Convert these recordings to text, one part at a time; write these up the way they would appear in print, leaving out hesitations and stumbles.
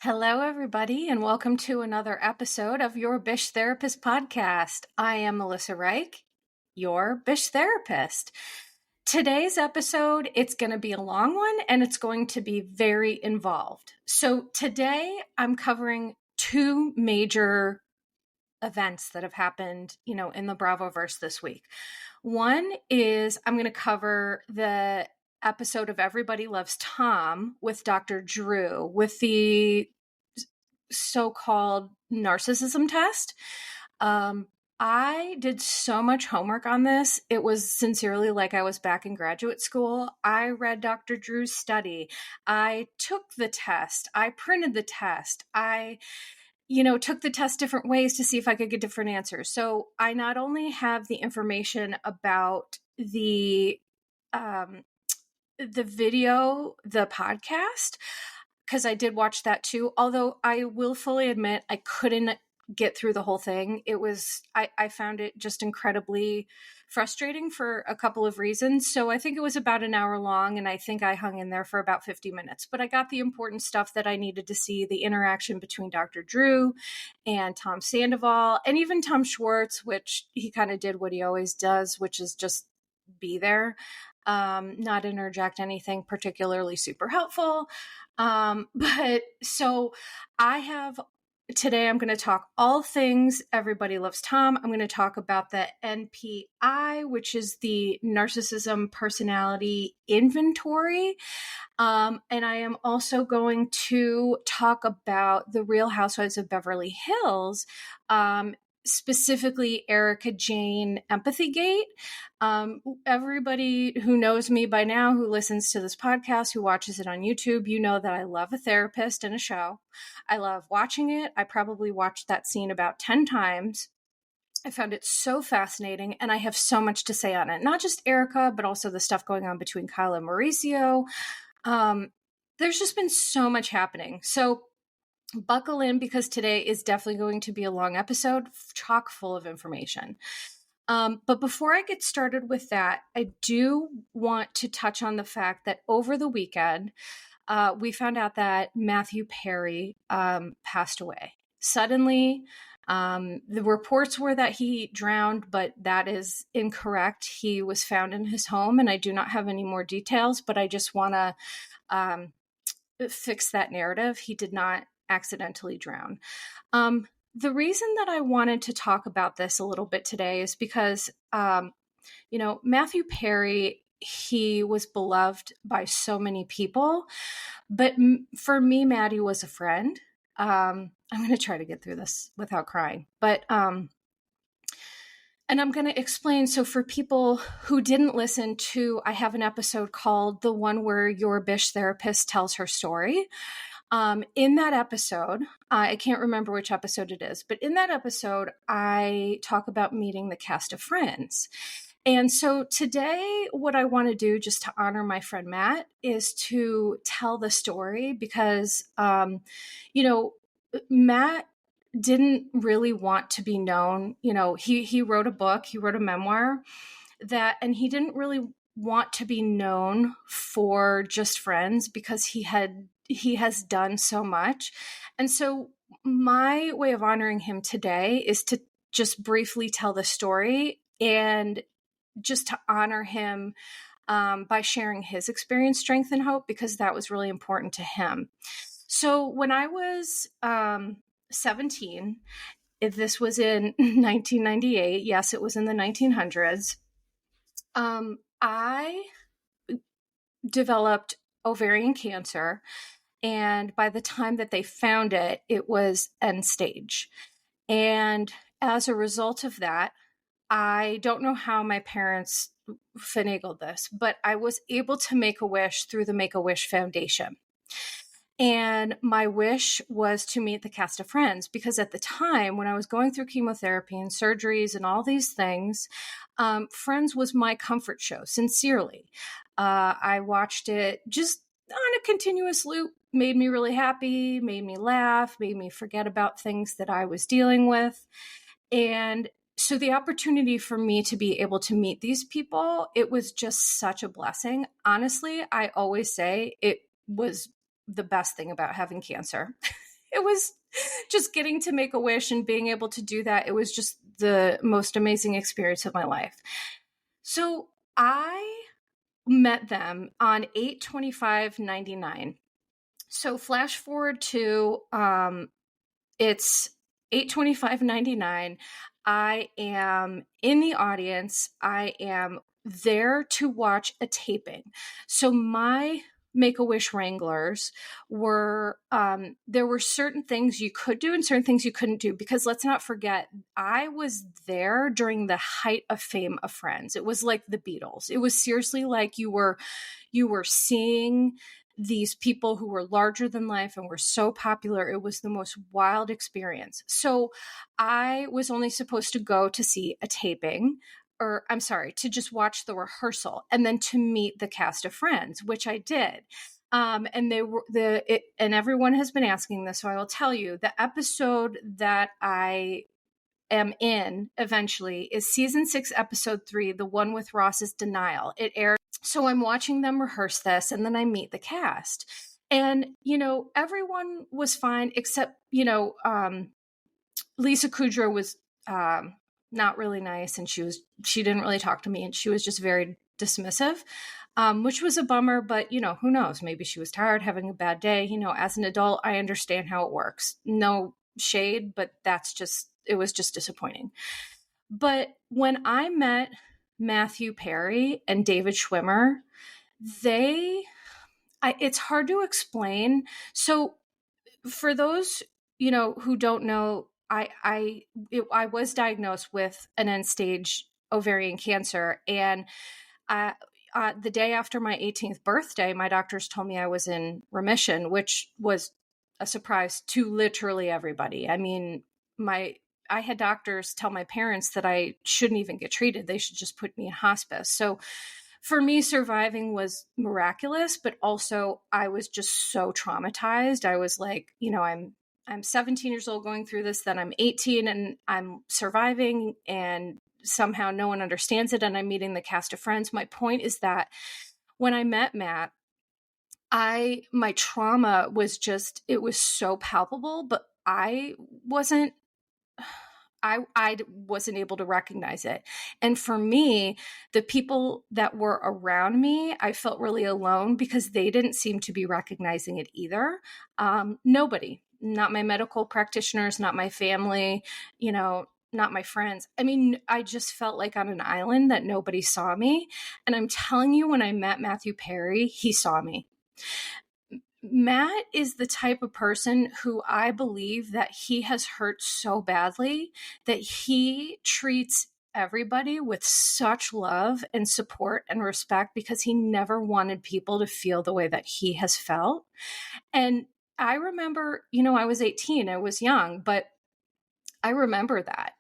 Hello, everybody, and welcome to another episode of your Bish Therapist podcast. I am Melissa Reich, your Bish Therapist. Today's episode, it's going to be a long one, and it's going to be very involved. So today, I'm covering two major events that have happened, in the Bravoverse this week. One is I'm going to cover the episode of Everybody Loves Tom with Dr. Drew with the so-called narcissism test. I did so much homework on this. It was sincerely like I was back in graduate school. I read Dr. Drew's study. I took the test. I printed the test. I took the test different ways to see if I could get different answers. So I not only have the information about the video, the podcast, because I did watch that too. Although I will fully admit I couldn't get through the whole thing. I found it just incredibly frustrating for a couple of reasons. So I think it was about an hour long, and I think I hung in there for about 50 minutes. But I got the important stuff that I needed to see, the interaction between Dr. Drew and Tom Sandoval, and even Tom Schwartz, which he kind of did what he always does, which is just be there, not interject anything particularly super helpful. But so today I'm going to talk all things Everybody Loves Tom. I'm going to talk about the NPI, which is the Narcissism Personality Inventory. And I am also going to talk about the Real Housewives of Beverly Hills, specifically Erika Jayne Empathy Gate. Everybody who knows me by now, who listens to this podcast, who watches it on YouTube, you know that I love a therapist and a show. I love watching it. I probably watched that scene about 10 times. I found it so fascinating, and I have so much to say on it. Not just Erika, but also the stuff going on between Kyle and Mauricio. There's just been so much happening. So buckle in, because today is definitely going to be a long episode, chock full of information. But before I get started with that, I do want to touch on the fact that over the weekend, we found out that Matthew Perry passed away suddenly. The reports were that he drowned, but that is incorrect. He was found in his home, and I do not have any more details, but I just want to fix that narrative. He did not accidentally drown. The reason that I wanted to talk about this a little bit today is because, Matthew Perry, he was beloved by so many people, but for me, Maddie was a friend. I'm going to try to get through this without crying, but, and I'm going to explain. So for people who didn't listen to, I have an episode called The One Where Your Bish Therapist Tells Her Story. In that episode, I can't remember which episode it is, but in that episode, I talk about meeting the cast of Friends. And so today, what I want to do, just to honor my friend Matt, is to tell the story because, Matt didn't really want to be known. He wrote a book, he wrote a memoir and he didn't really want to be known for just Friends because he has done so much. And so my way of honoring him today is to just briefly tell the story and just to honor him by sharing his experience, strength, and hope, because that was really important to him. So when I was 17, if this was in 1998, yes, it was in the 1900s, I developed ovarian cancer. And by the time that they found it, it was end stage. And as a result of that, I don't know how my parents finagled this, but I was able to make a wish through the Make-A-Wish Foundation. And my wish was to meet the cast of Friends, because at the time when I was going through chemotherapy and surgeries and all these things, Friends was my comfort show, sincerely. I watched it just on a continuous loop, made me really happy, made me laugh, made me forget about things that I was dealing with. And so the opportunity for me to be able to meet these people, it was just such a blessing. Honestly, I always say it was the best thing about having cancer. it was just getting to make a wish and being able to do that. It was just the most amazing experience of my life. So I met them on 8/25/99. So flash forward to it's 8/25/99. I am in the audience. I am there to watch a taping. So my Make-A-Wish wranglers were, there were certain things you could do and certain things you couldn't do, because let's not forget, I was there during the height of fame of Friends. It was like the Beatles. It was seriously like you were seeing these people who were larger than life and were so popular. It was the most wild experience. So I was only supposed to go to see a taping, or I'm sorry, to just watch the rehearsal and then to meet the cast of Friends, which I did. And they were and everyone has been asking this, so I will tell you, the episode that I am in eventually is season 6, episode 3, the one with Ross's denial. It aired. So I'm watching them rehearse this, and then I meet the cast. And, everyone was fine except, Lisa Kudrow was not really nice, and she didn't really talk to me, and she was just very dismissive, which was a bummer, but, who knows? Maybe she was tired, having a bad day. As an adult, I understand how it works. No shade, but it was just disappointing. But when I met Matthew Perry and David Schwimmer, it's hard to explain. So for those, who don't know, I was diagnosed with an end-stage ovarian cancer, and the day after my 18th birthday, my doctors told me I was in remission, which was a surprise to literally everybody. I mean, I had doctors tell my parents that I shouldn't even get treated. They should just put me in hospice. So for me, surviving was miraculous, but also I was just so traumatized. I was like, I'm 17 years old going through this, then I'm 18 and I'm surviving, and somehow no one understands it, and I'm meeting the cast of Friends. My point is that when I met Matt, my trauma was it was so palpable, but I wasn't able to recognize it. And for me, the people that were around me, I felt really alone because they didn't seem to be recognizing it either. Nobody, not my medical practitioners, not my family, not my friends. I mean, I just felt like on an island that nobody saw me. And I'm telling you, when I met Matthew Perry, he saw me. Matt is the type of person who I believe that he has hurt so badly that he treats everybody with such love and support and respect, because he never wanted people to feel the way that he has felt. And I remember, I was 18, I was young, but I remember that.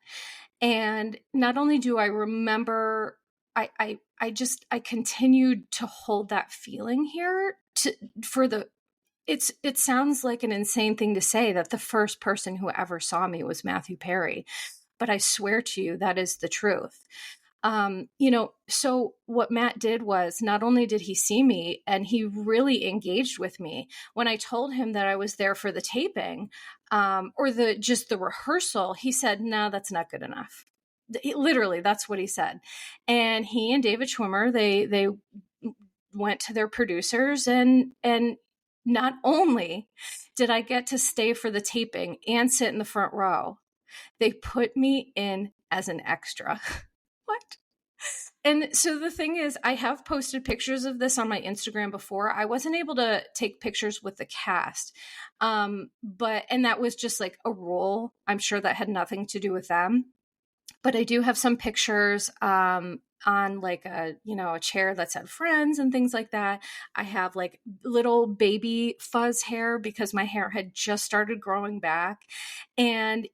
And not only do I remember, I continued to hold that feeling here it sounds like an insane thing to say, that the first person who ever saw me was Matthew Perry, but I swear to you, that is the truth. So what Matt did was, not only did he see me, and he really engaged with me when I told him that I was there for the taping, or the rehearsal, he said, "No, that's not good enough." Literally, that's what he said. And he and David Schwimmer, they went to their producers, and not only did I get to stay for the taping and sit in the front row, they put me in as an extra. What? And so the thing is, I have posted pictures of this on my Instagram before. I wasn't able to take pictures with the cast. And that was just like a rule. I'm sure that had nothing to do with them. But I do have some pictures on like a chair that said Friends and things like that. I have like little baby fuzz hair because my hair had just started growing back. And,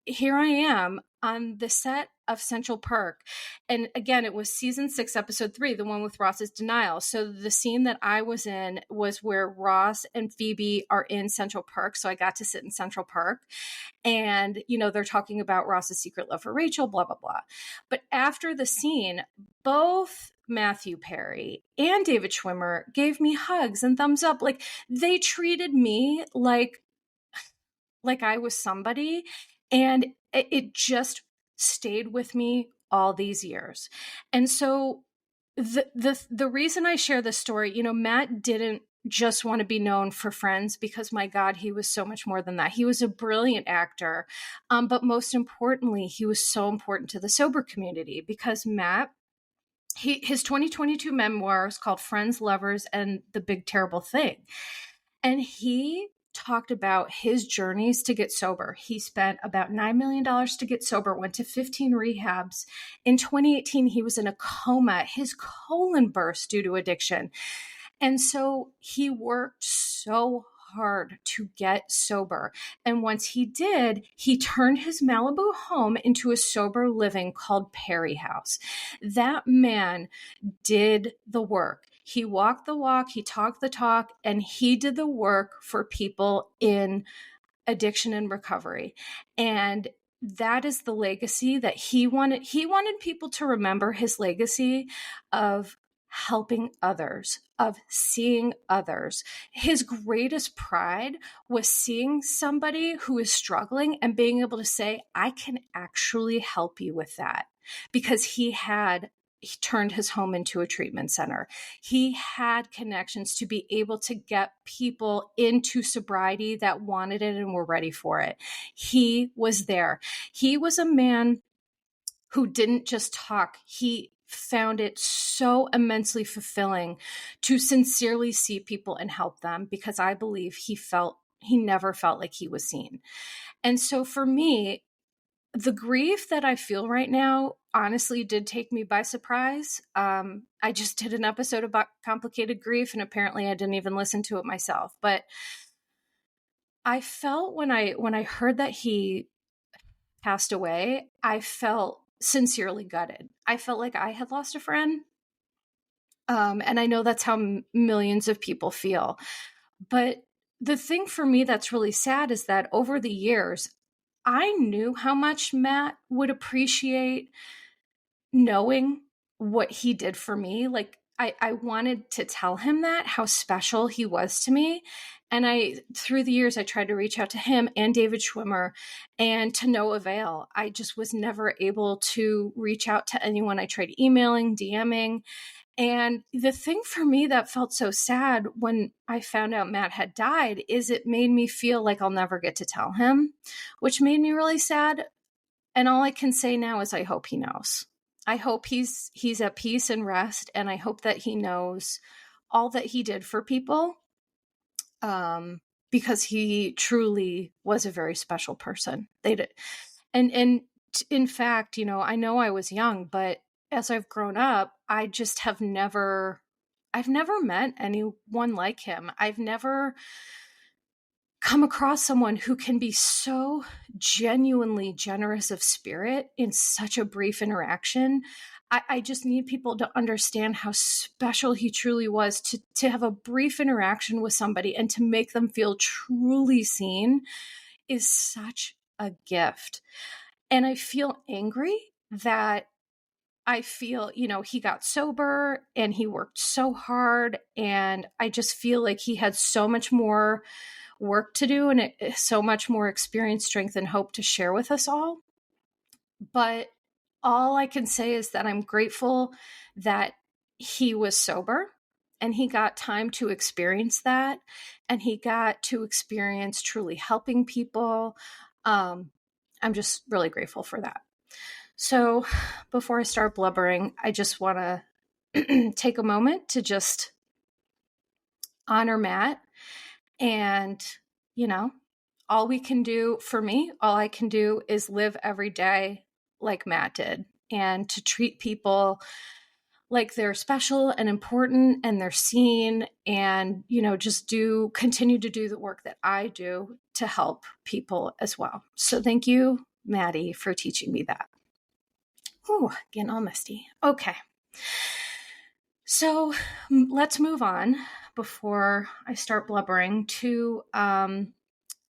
here I am on the set of Central Perk. And again, it was season 6, episode 3, the one with Ross's denial. So the scene that I was in was where Ross and Phoebe are in Central Perk. So I got to sit in Central Perk, and, they're talking about Ross's secret love for Rachel, blah, blah, blah. But after the scene, both Matthew Perry and David Schwimmer gave me hugs and thumbs up. Like, they treated me like like I was somebody. And it just stayed with me all these years. And so the reason I share this story, you know, Matt didn't just want to be known for Friends, because my God, he was so much more than that. He was a brilliant actor. But most importantly, he was so important to the sober community, because Matt, his 2022 memoir is called Friends, Lovers, and the Big Terrible Thing. And he talked about his journeys to get sober. He spent about $9 million to get sober, went to 15 rehabs. In 2018, he was in a coma. His colon burst due to addiction. And so he worked so hard to get sober. And once he did, he turned his Malibu home into a sober living called Perry House. That man did the work. He walked the walk, he talked the talk, and he did the work for people in addiction and recovery. And that is the legacy that he wanted. He wanted people to remember his legacy of helping others, of seeing others. His greatest pride was seeing somebody who is struggling and being able to say, I can actually help you with that, because he turned his home into a treatment center. He had connections to be able to get people into sobriety that wanted it and were ready for it. He was there. He was a man who didn't just talk. He found it so immensely fulfilling to sincerely see people and help them, because I believe he never felt like he was seen. And so for me, the grief that I feel right now honestly did take me by surprise. I just did an episode about complicated grief, and apparently I didn't even listen to it myself. But I felt when I heard that he passed away, I felt sincerely gutted. I felt like I had lost a friend. And I know that's how millions of people feel. But the thing for me that's really sad is that over the years, I knew how much Matt would appreciate knowing what he did for me. Like I wanted to tell him that, how special he was to me. And through the years, I tried to reach out to him and David Schwimmer, and to no avail. I just was never able to reach out to anyone. I tried emailing, DMing. And the thing for me that felt so sad when I found out Matt had died is it made me feel like I'll never get to tell him, which made me really sad. And all I can say now is I hope he knows. I hope he's at peace and rest, and I hope that he knows all that he did for people, because he truly was a very special person. And in fact, you know I was young, but as I've grown up, I just I've never met anyone like him. I've never come across someone who can be so genuinely generous of spirit in such a brief interaction. I just need people to understand how special he truly was, to have a brief interaction with somebody and to make them feel truly seen is such a gift. And I feel angry that I feel, he got sober and he worked so hard, and I just feel like he had so much more work to do and so much more experience, strength, and hope to share with us all. But all I can say is that I'm grateful that he was sober and he got time to experience that, and he got to experience truly helping people. I'm just really grateful for that. So before I start blubbering, I just want to take a moment to just honor Matt. And, all we can do, for me, all I can do is live every day like Matt did, and to treat people like they're special and important and they're seen, and, just continue to do the work that I do to help people as well. So thank you, Maddie, for teaching me that. Ooh, getting all misty. Okay. So let's move on before I start blubbering to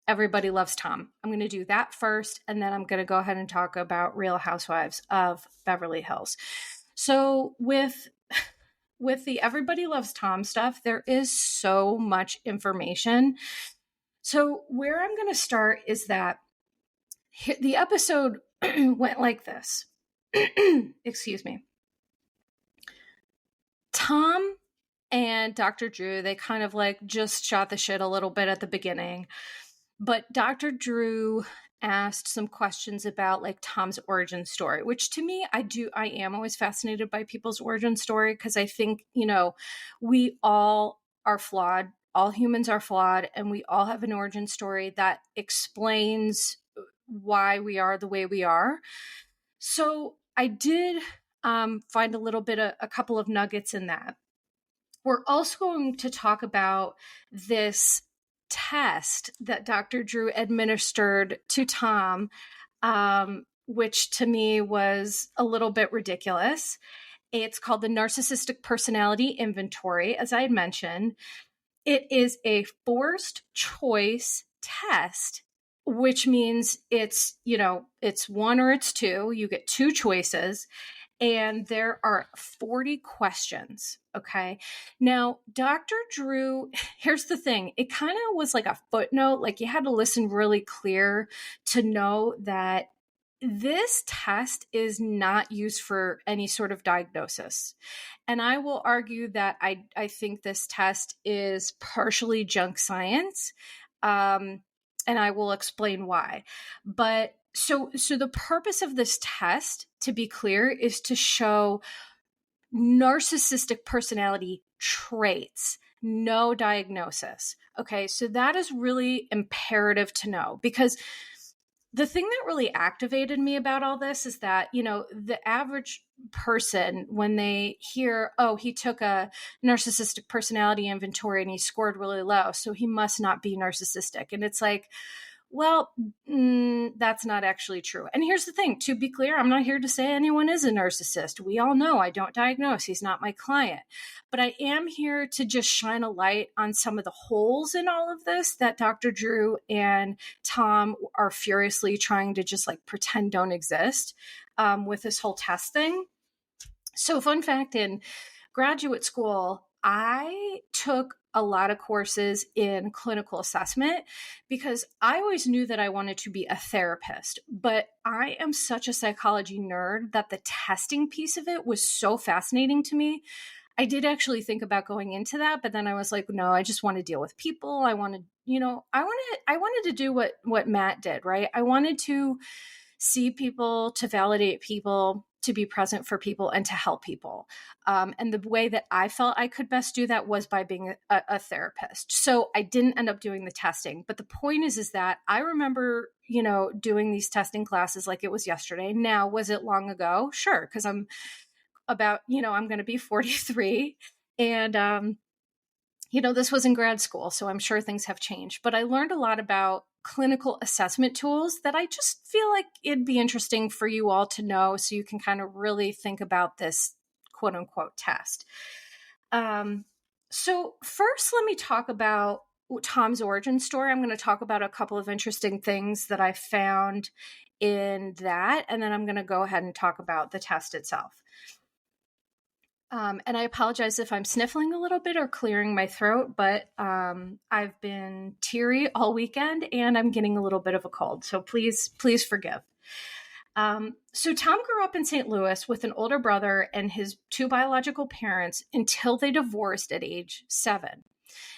Everybody Loves Tom. I'm going to do that first, and then I'm going to go ahead and talk about Real Housewives of Beverly Hills. So with the Everybody Loves Tom stuff, there is so much information So where I'm going to start is that the episode went like this. Excuse me. Tom and Dr. Drew, they kind of like just shot the shit a little bit at the beginning. But Dr. Drew asked some questions about like Tom's origin story, which to me, I am always fascinated by people's origin story because I think, we all are flawed. All humans are flawed, and we all have an origin story that explains why we are the way we are. So I did find a couple of nuggets in that. We're also going to talk about this test that Dr. Drew administered to Tom, which to me was a little bit ridiculous. It's called the Narcissistic Personality Inventory, as I had mentioned. It is a forced choice test, which means it's one or it's two. You get two choices. And there are 40 questions. Okay. Now, Dr. Drew, here's the thing. It kind of was like a footnote. Like you had to listen really clear to know that this test is not used for any sort of diagnosis. And I will argue that I think this test is partially junk science. And I will explain why. But so the purpose of this test, to be clear, is to show narcissistic personality traits, no diagnosis. Okay, so that is really imperative to know, because the thing that really activated me about all this is that, the average person, when they hear, oh, he took a narcissistic personality inventory and he scored really low, so he must not be narcissistic. And it's like, well, that's not actually true. And here's the thing, to be clear, I'm not here to say anyone is a narcissist. We all know I don't diagnose. He's not my client. But I am here to just shine a light on some of the holes in all of this that Dr. Drew and Tom are furiously trying to just like pretend don't exist with this whole test thing. So fun fact, in graduate school, I took a lot of courses in clinical assessment because I always knew that I wanted to be a therapist, but I am such a psychology nerd that the testing piece of it was so fascinating to me. I did actually think about going into that, but then I was like, no, I just want to deal with people. I wanted to do what Matt did, right? I wanted to see people, to validate people, to be present for people, and to help people. And the way that I felt I could best do that was by being a therapist. So I didn't end up doing the testing. But the point is that I remember, doing these testing classes like it was yesterday. Now, was it long ago? Sure, because I'm going to be 43. And, this was in grad school, so I'm sure things have changed. But I learned a lot about clinical assessment tools that I just feel like it'd be interesting for you all to know, so you can kind of really think about this quote unquote test. So first, let me talk about Tom's origin story. I'm going to talk about a couple of interesting things that I found in that, and then I'm going to go ahead and talk about the test itself. And I apologize if I'm sniffling a little bit or clearing my throat, but I've been teary all weekend and I'm getting a little bit of a cold. So please forgive. So Tom grew up in St. Louis with an older brother and his two biological parents until they divorced at age 7.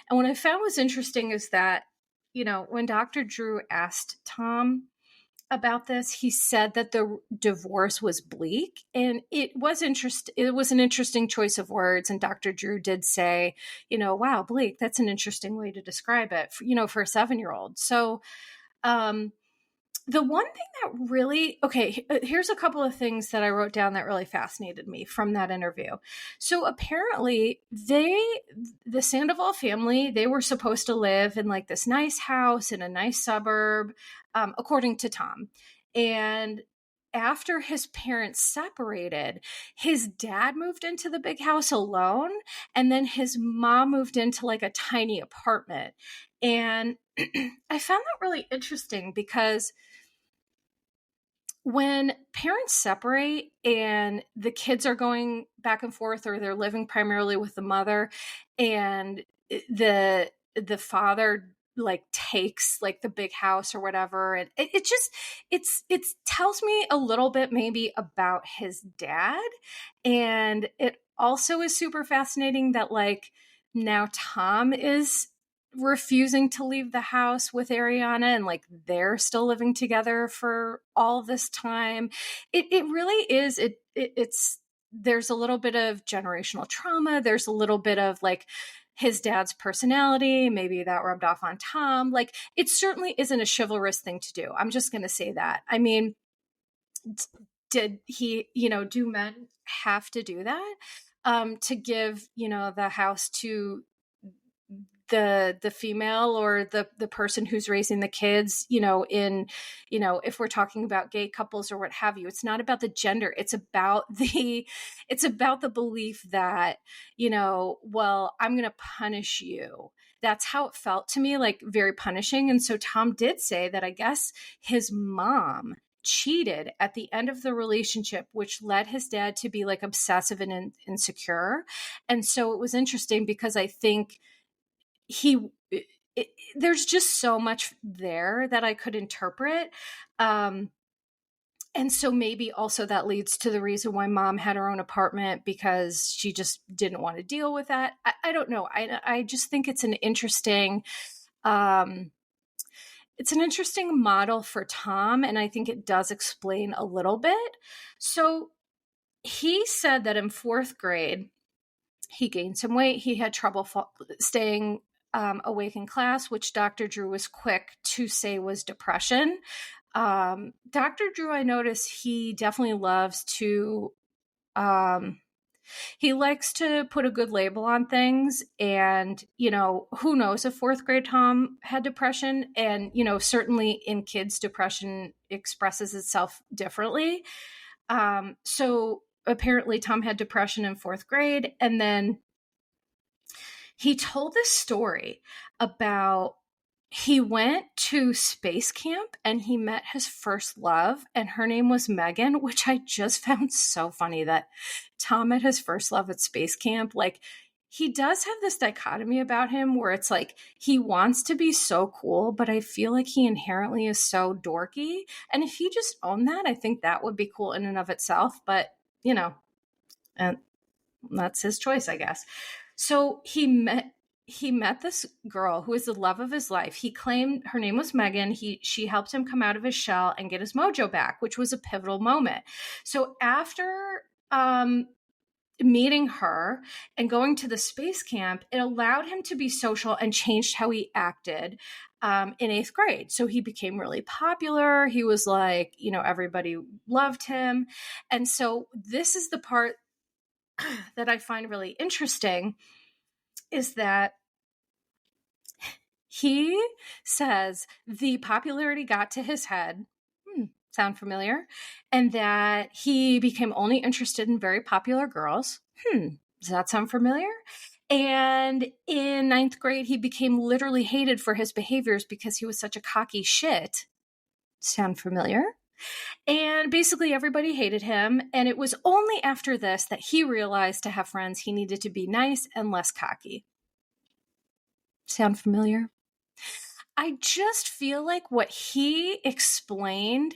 And what I found was interesting is that, when Dr. Drew asked Tom about this, he said that the divorce was bleak, and it was an interesting choice of words. And Dr. Drew did say, wow, bleak, that's an interesting way to describe it, for a 7-year-old. So, the one thing that really, here's a couple of things that I wrote down that really fascinated me from that interview. So apparently the Sandoval family, they were supposed to live in like this nice house in a nice suburb, according to Tom. And after his parents separated, his dad moved into the big house alone, and then his mom moved into like a tiny apartment. And I found that really interesting because when parents separate and the kids are going back and forth, or they're living primarily with the mother, and the father like takes like the big house or whatever. And it just, it tells me a little bit maybe about his dad. And it also is super fascinating that like now Tom is refusing to leave the house with Ariana, and like they're still living together for all this time. It really is, it's, there's a little bit of generational trauma. There's a little bit of like his dad's personality. Maybe that rubbed off on Tom. Like it certainly isn't a chivalrous thing to do. I'm just going to say that. I mean, did he, do men have to do that? To give, the house to the female or the person who's raising the kids, if we're talking about gay couples or what have you. It's not about the gender. It's about the belief that, well, I'm going to punish you. That's how it felt to me, like very punishing. And so Tom did say that I guess his mom cheated at the end of the relationship, which led his dad to be like obsessive and insecure. And so it was interesting because I think there's just so much there that I could interpret. And so maybe also that leads to the reason why mom had her own apartment, because she just didn't want to deal with that. I don't know. I just think it's an interesting, model for Tom. And I think it does explain a little bit. So he said that in 4th grade, he gained some weight. He had trouble staying awake in class, which Dr. Drew was quick to say was depression. Dr. Drew, I noticed he definitely loves to, he likes to put a good label on things. And, who knows if 4th grade Tom had depression. And, certainly in kids, depression expresses itself differently. So apparently Tom had depression in 4th grade. And then he told this story about he went to space camp and he met his first love, and her name was Megan, which I just found so funny that Tom met his first love at space camp. Like, he does have this dichotomy about him where it's like he wants to be so cool, but I feel like he inherently is so dorky. And if he just owned that, I think that would be cool in and of itself. But, and that's his choice, I guess. So he met this girl who is the love of his life. He claimed her name was Megan. She helped him come out of his shell and get his mojo back, which was a pivotal moment. So after meeting her and going to the space camp, it allowed him to be social and changed how he acted in 8th grade. So he became really popular. He was like, everybody loved him. And so this is the part that I find really interesting, is that he says the popularity got to his head. Sound familiar? And that he became only interested in very popular girls. Does that sound familiar? And in 9th grade, he became literally hated for his behaviors because he was such a cocky shit. Sound familiar? And basically everybody hated him. And it was only after this that he realized to have friends, he needed to be nice and less cocky. Sound familiar? I just feel like what he explained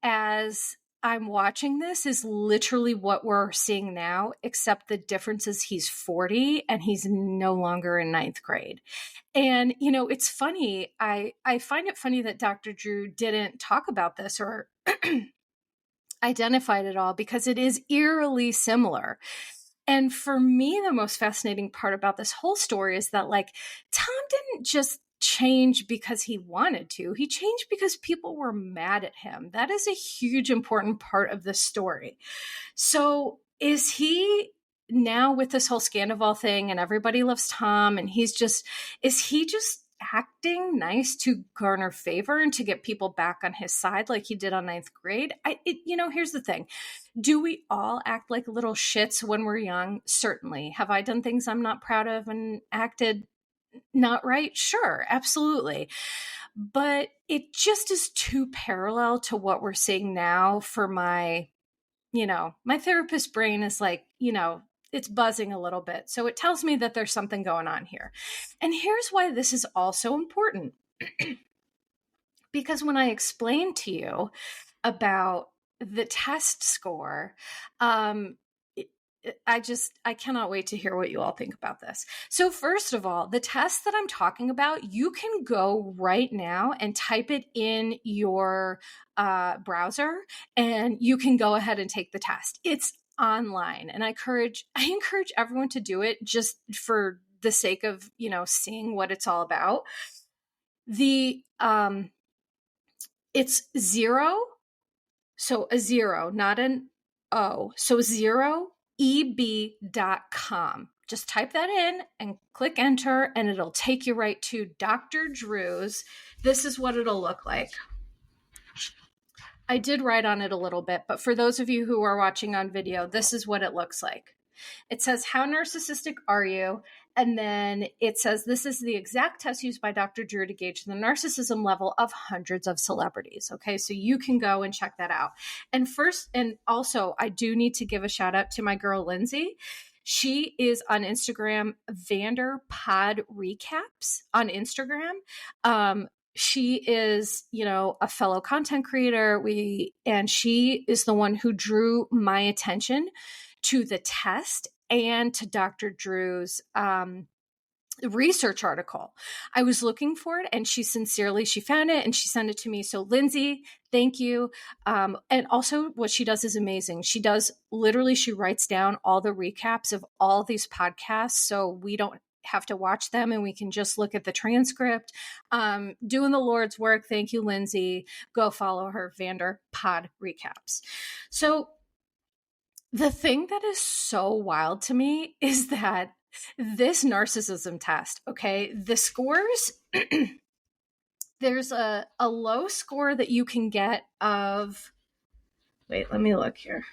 as I'm watching this is literally what we're seeing now, except the difference is he's 40 and he's no longer in 9th grade. And, it's funny. I find it funny that Dr. Drew didn't talk about this or identified it all, because it is eerily similar. And for me, the most fascinating part about this whole story is that, like, Tom didn't just change because he wanted to. He changed because people were mad at him. That is a huge, important part of the story. So is he now, with this whole Sandoval thing and everybody loves Tom, and is he just acting nice to garner favor and to get people back on his side like he did on 9th grade? Here's the thing. Do we all act like little shits when we're young? Certainly. Have I done things I'm not proud of and acted not right? Sure, absolutely. But it just is too parallel to what we're seeing now for my therapist brain is like, it's buzzing a little bit. So it tells me that there's something going on here. And here's why this is also important. Because when I explained to you about the test score, I cannot wait to hear what you all think about this. So first of all, the test that I'm talking about, you can go right now and type it in your browser, and you can go ahead and take the test. It's online, and I encourage everyone to do it just for the sake of, seeing what it's all about. It's 0, so a 0, not an O, so 0eb.com. Just type that in and click enter, and it'll take you right to Dr. Drew's. This is what it'll look like. I did write on it a little bit, but for those of you who are watching on video, this is what it looks like. It says, how narcissistic are you? And then it says, this is the exact test used by Dr. Drew to gauge the narcissism level of hundreds of celebrities. Okay, so you can go and check that out. And also, I do need to give a shout out to my girl, Lindsay. She is on Instagram, VanderPod Recaps on Instagram. She is, a fellow content creator. And she is the one who drew my attention to the test and to Dr. Drew's research article. I was looking for it, and she found it and she sent it to me. So Lindsay, thank you. And also what she does is amazing. She writes down all the recaps of all these podcasts, so we don't have to watch them and we can just look at the transcript. Doing the Lord's work. Thank you, Lindsay. Go follow her, VanderPod Recaps. So the thing that is so wild to me is that this narcissism test, okay, the scores, there's a low score that you can get of, wait, let me look here.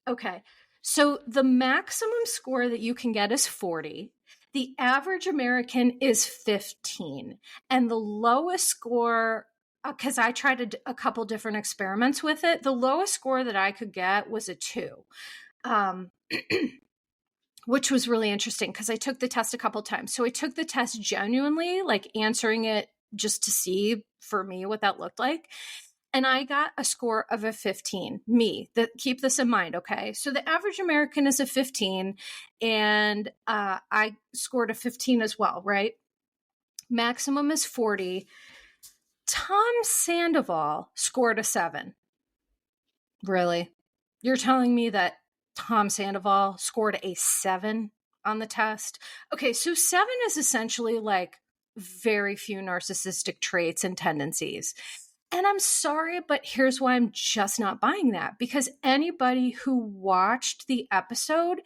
Okay, so the maximum score that you can get is 40. The average American is 15. And the lowest score, because I tried a couple different experiments with it, the lowest score that I could get was a 2. Which was really interesting because I took the test a couple times. So I took the test genuinely, like answering it just to see for me what that looked like. And I got a score of a 15. Keep this in mind, okay? So the average American is a 15, and I scored a 15 as well, right? Maximum is 40. Tom Sandoval scored a 7. Really? You're telling me that Tom Sandoval scored a 7 on the test? Okay, so 7 is essentially like very few narcissistic traits and tendencies. And I'm sorry, but here's why I'm just not buying that. Because anybody who watched the episode,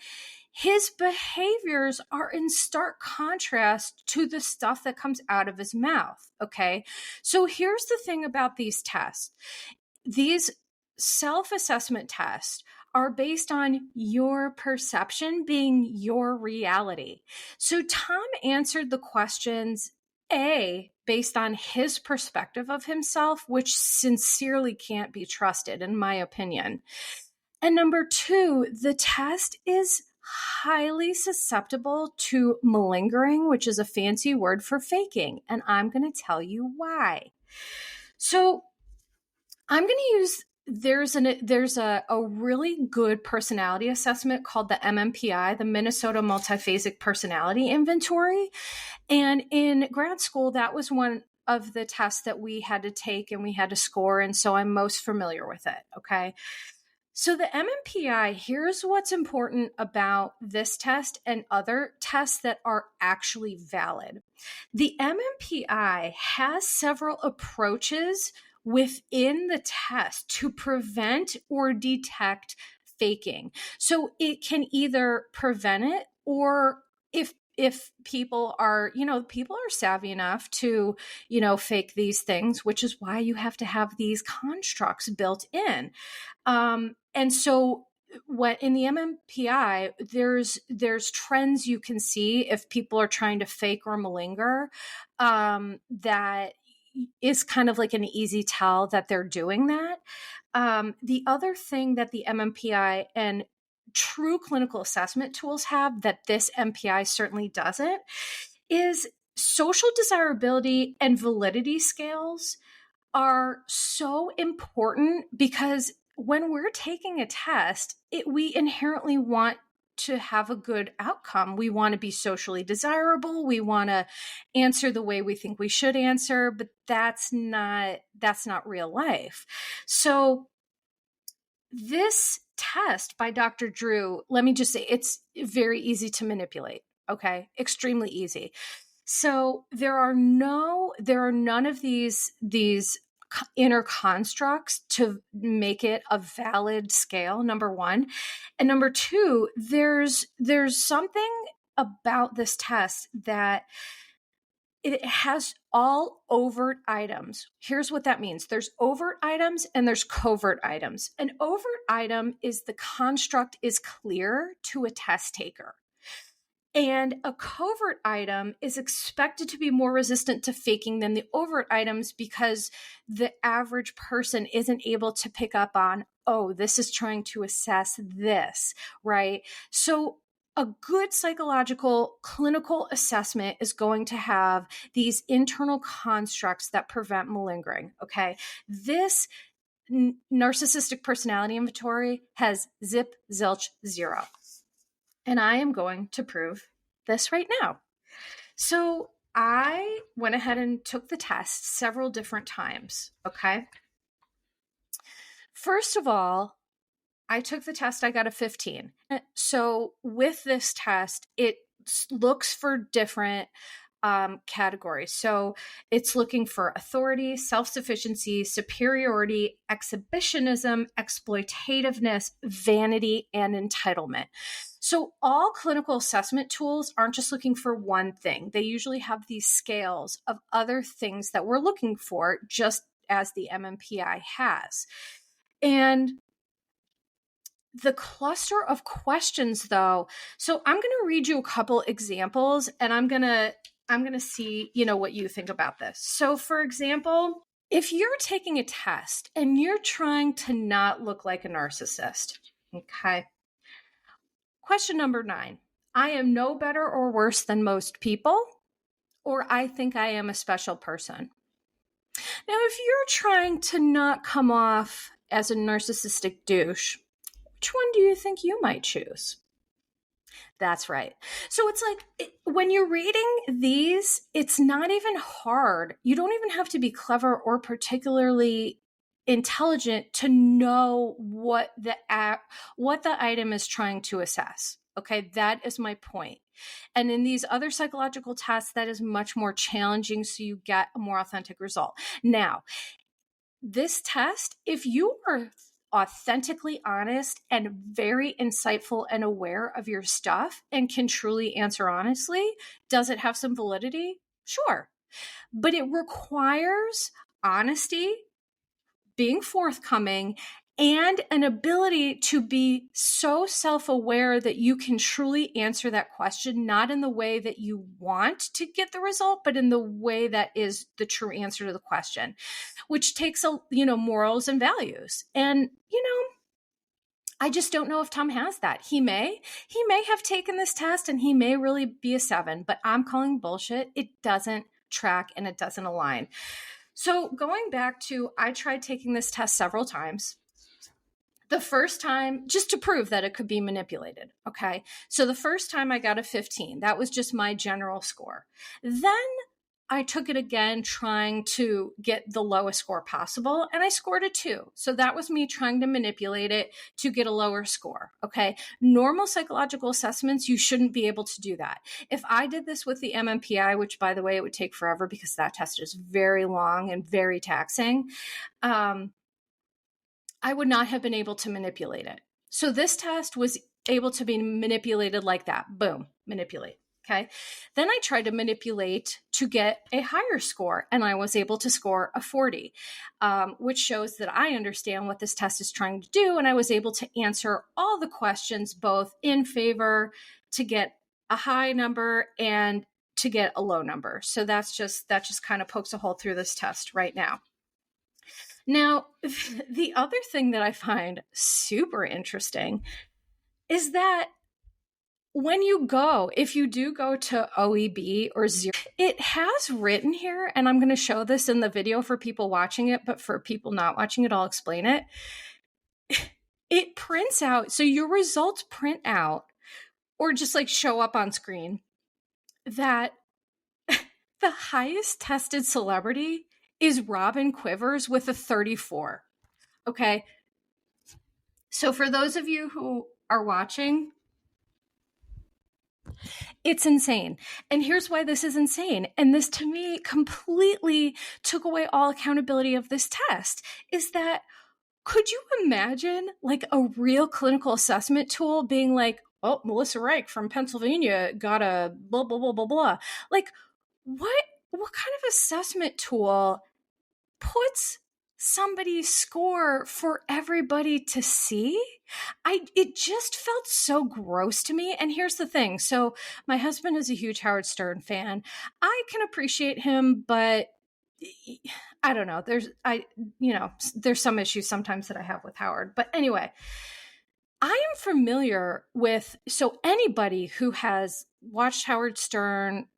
his behaviors are in stark contrast to the stuff that comes out of his mouth, okay? So here's the thing about these tests. These self-assessment tests are based on your perception being your reality. So Tom answered the questions, based on his perspective of himself, which sincerely can't be trusted, in my opinion. And number 2, the test is highly susceptible to malingering, which is a fancy word for faking. And I'm going to tell you why. So I'm going to use, there's a really good personality assessment called the MMPI, the Minnesota Multiphasic Personality Inventory. And in grad school, that was one of the tests that we had to take and we had to score. And so I'm most familiar with it. Okay. So the MMPI, here's what's important about this test and other tests that are actually valid. The MMPI has several approaches within the test to prevent or detect faking. So it can either prevent it, or if people are savvy enough to, fake these things, which is why you have to have these constructs built in. And so what in the MMPI, there's trends you can see if people are trying to fake or malinger, that is kind of like an easy tell that they're doing that. The other thing that the MMPI, and true clinical assessment tools have that this MPI certainly doesn't is social desirability and validity scales are so important because when we're taking a test, we inherently want to have a good outcome. We want to be socially desirable. We want to answer the way we think we should answer, but that's not real life. So this test by Dr. Drew, let me just say, it's very easy to manipulate. Okay. Extremely easy. So there are none of these inner constructs to make it a valid scale, number one. And number two, there's something about this test that it has all overt items. Here's what that means. There's overt items and there's covert items. An overt item is the construct is clear to a test taker. And a covert item is expected to be more resistant to faking than the overt items because the average person isn't able to pick up on, oh, this is trying to assess this, right? So a good psychological clinical assessment is going to have these internal constructs that prevent malingering, okay? This narcissistic personality inventory has zip, zilch, zero. And I am going to prove this right now. So I went ahead and took the test several different times, okay? First of all, I took the test, I got a 15. So with this test, it looks for different categories. So it's looking for authority, self-sufficiency, superiority, exhibitionism, exploitativeness, vanity, and entitlement. So all clinical assessment tools aren't just looking for one thing. They usually have these scales of other things that we're looking for, just as the MMPI has. And the cluster of questions, though, so I'm going to read you a couple examples, and I'm going to see, what you think about this. So for example, if you're taking a test and you're trying to not look like a narcissist, okay? Question number 9, I am no better or worse than most people, or I think I am a special person. Now, if you're trying to not come off as a narcissistic douche, which one do you think you might choose? That's right. So it's like when you're reading these, it's not even hard. You don't even have to be clever or particularly intelligent to know what the item is trying to assess. Okay, that is my point. And in these other psychological tests, that is much more challenging, so you get a more authentic result. Now, this test, if you are authentically honest and very insightful and aware of your stuff and can truly answer honestly, does it have some validity? Sure. But it requires honesty, being forthcoming, and an ability to be so self-aware that you can truly answer that question, not in the way that you want to get the result, but in the way that is the true answer to the question, which takes, morals and values. And, I just don't know if Tom has that. He may have taken this test and he may really be a 7, but I'm calling bullshit. It doesn't track and it doesn't align. So going back to, I tried taking this test several times. The first time, just to prove that it could be manipulated, okay? So the first time I got a 15. That was just my general score. Then I took it again, trying to get the lowest score possible, and I scored a 2. So that was me trying to manipulate it to get a lower score, okay? Normal psychological assessments, you shouldn't be able to do that. If I did this with the MMPI, which, by the way, it would take forever because that test is very long and very taxing, I would not have been able to manipulate it. So this test was able to be manipulated like that. Boom, manipulate. Okay. Then I tried to manipulate to get a higher score, and I was able to score a 40, which shows that I understand what this test is trying to do. And I was able to answer all the questions, both in favor to get a high number and to get a low number. So that just kind of pokes a hole through this test right now. Now, the other thing that I find super interesting is that if you do go to OEB or Zero, it has written here, and I'm going to show this in the video for people watching it, but for people not watching it, I'll explain it. It prints out, so your results print out or just like show up on screen that the highest tested celebrity is Robin Quivers with a 34. Okay. So for those of you who are watching, it's insane. And here's why this is insane. And this to me completely took away all accountability of this test, is that could you imagine like a real clinical assessment tool being like, oh, Melissa Reich from Pennsylvania got a blah, blah, blah, blah, blah. Like what kind of assessment tool puts somebody's score for everybody to see? It just felt so gross to me. And here's the thing. So my husband is a huge Howard Stern fan. I can appreciate him, but I don't know. There's some issues sometimes that I have with Howard. But anyway, I am familiar with, so anybody who has watched Howard Stern,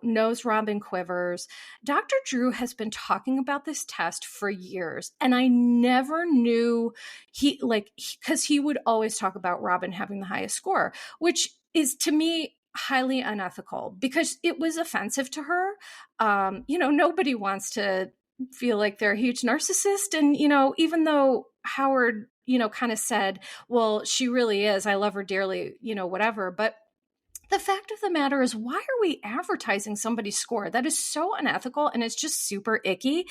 knows Robin Quivers. Dr. Drew has been talking about this test for years. And I never knew because he would always talk about Robin having the highest score, which is to me highly unethical because it was offensive to her. Nobody wants to feel like they're a huge narcissist. And, even though Howard, kind of said, well, she really is, I love her dearly, whatever. But the fact of the matter is, why are we advertising somebody's score? That is so unethical and it's just super icky.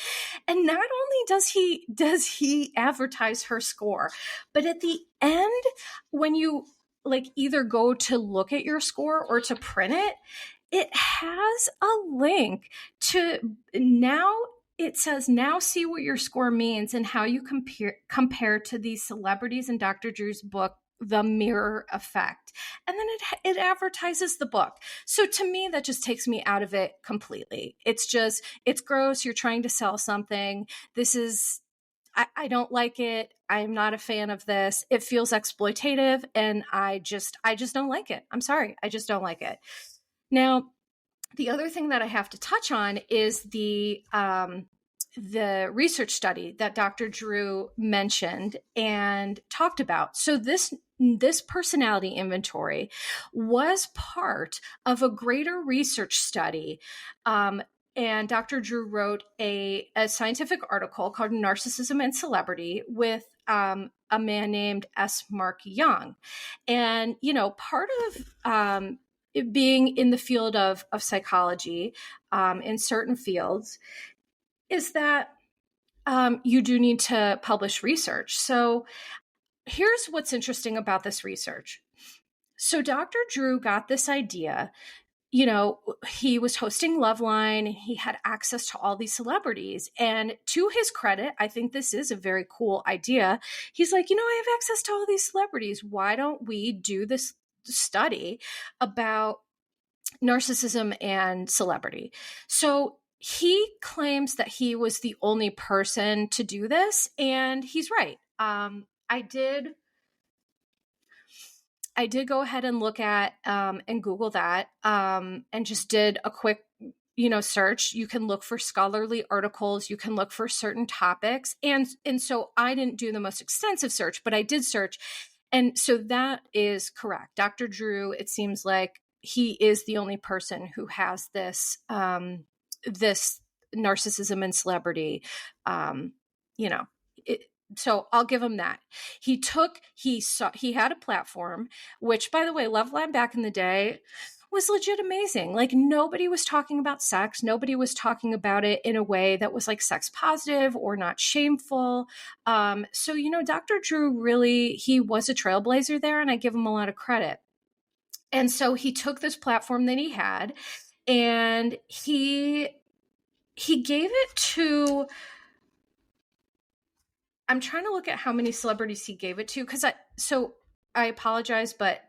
And not only does he advertise her score, but at the end, when you either go to look at your score or to print it, it has a link to now. It says, now see what your score means and how you compare to these celebrities in Dr. Drew's book, The Mirror Effect. And then it advertises the book. So to me, that just takes me out of it completely. It's gross. You're trying to sell something. I don't like it. I'm not a fan of this. It feels exploitative and I just don't like it. I'm sorry. I just don't like it. Now, the other thing that I have to touch on is the research study that Dr. Drew mentioned and talked about. So this personality inventory was part of a greater research study. And Dr. Drew wrote a scientific article called Narcissism and Celebrity with a man named S. Mark Young. And, part of being in the field of psychology in certain fields is that you do need to publish research. So here's what's interesting about this research. So Dr. Drew got this idea, he was hosting Loveline, he had access to all these celebrities. And to his credit, I think this is a very cool idea. He's like, I have access to all these celebrities. Why don't we do this study about narcissism and celebrity? So he claims that he was the only person to do this, and he's right. I did go ahead and look at and Google that and just did a quick search. You can look for scholarly articles, you can look for certain topics, and so I didn't do the most extensive search, but I did search. And so that is correct. Dr. Drew, it seems like he is the only person who has this this narcissism and celebrity. So I'll give him that. He had a platform, which, by the way, Loveline back in the day was legit amazing. Like, nobody was talking about sex. Nobody was talking about it in a way that was like sex positive or not shameful. So, Dr. Drew really, he was a trailblazer there, and I give him a lot of credit. And so he took this platform that he had and he gave it to, I'm trying to look at how many celebrities he gave it to, because I apologize, but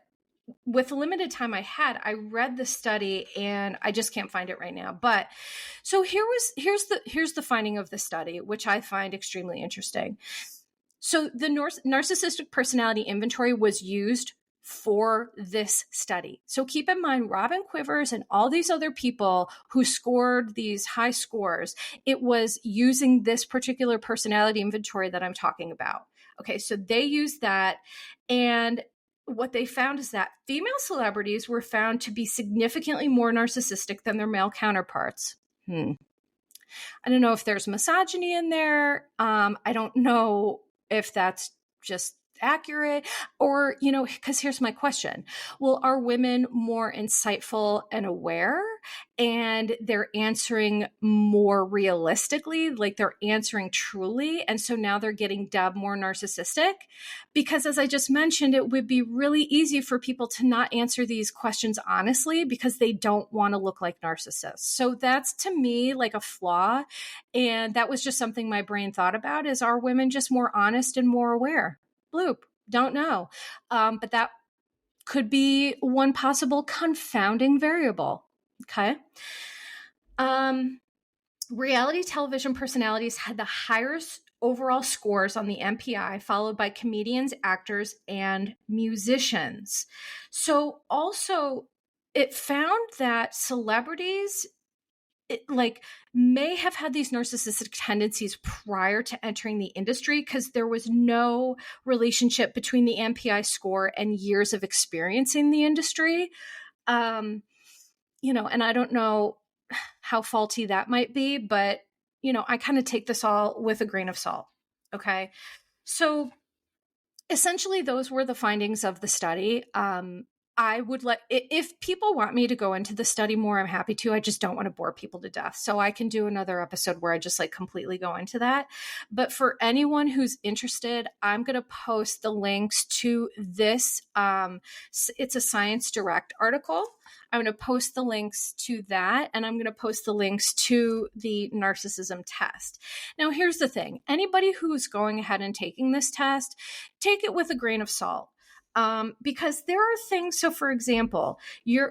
with the limited time I had, I read the study and I just can't find it right now. But so here's the finding of the study, which I find extremely interesting. So the narcissistic personality inventory was used for this study. So keep in mind, Robin Quivers and all these other people who scored these high scores, it was using this particular personality inventory that I'm talking about. Okay, so they used that, and what they found is that female celebrities were found to be significantly more narcissistic than their male counterparts. I don't know if there's misogyny in there. I don't know if that's just accurate, or, because here's my question. Well, are women more insightful and aware, and they're answering more realistically, like they're answering truly, and so now they're getting dubbed more narcissistic? Because as I just mentioned, it would be really easy for people to not answer these questions honestly because they don't want to look like narcissists. So that's, to me, like a flaw, and that was just something my brain thought about, is, are women just more honest and more aware? Bloop. Don't know. But that could be one possible confounding variable. Okay. Reality television personalities had the highest overall scores on the MPI, followed by comedians, actors, and musicians. So also, it found that celebrities may have had these narcissistic tendencies prior to entering the industry, because there was no relationship between the MPI score and years of experience in the industry. And I don't know how faulty that might be, but, I kind of take this all with a grain of salt. Okay. So essentially, those were the findings of the study. I would if people want me to go into the study more, I'm happy to. I just don't want to bore people to death. So I can do another episode where I just completely go into that. But for anyone who's interested, I'm going to post the links to this. It's a Science Direct article. I'm going to post the links to that, and I'm going to post the links to the narcissism test. Now, here's the thing. Anybody who's going ahead and taking this test, take it with a grain of salt. Because there are things. So, for example,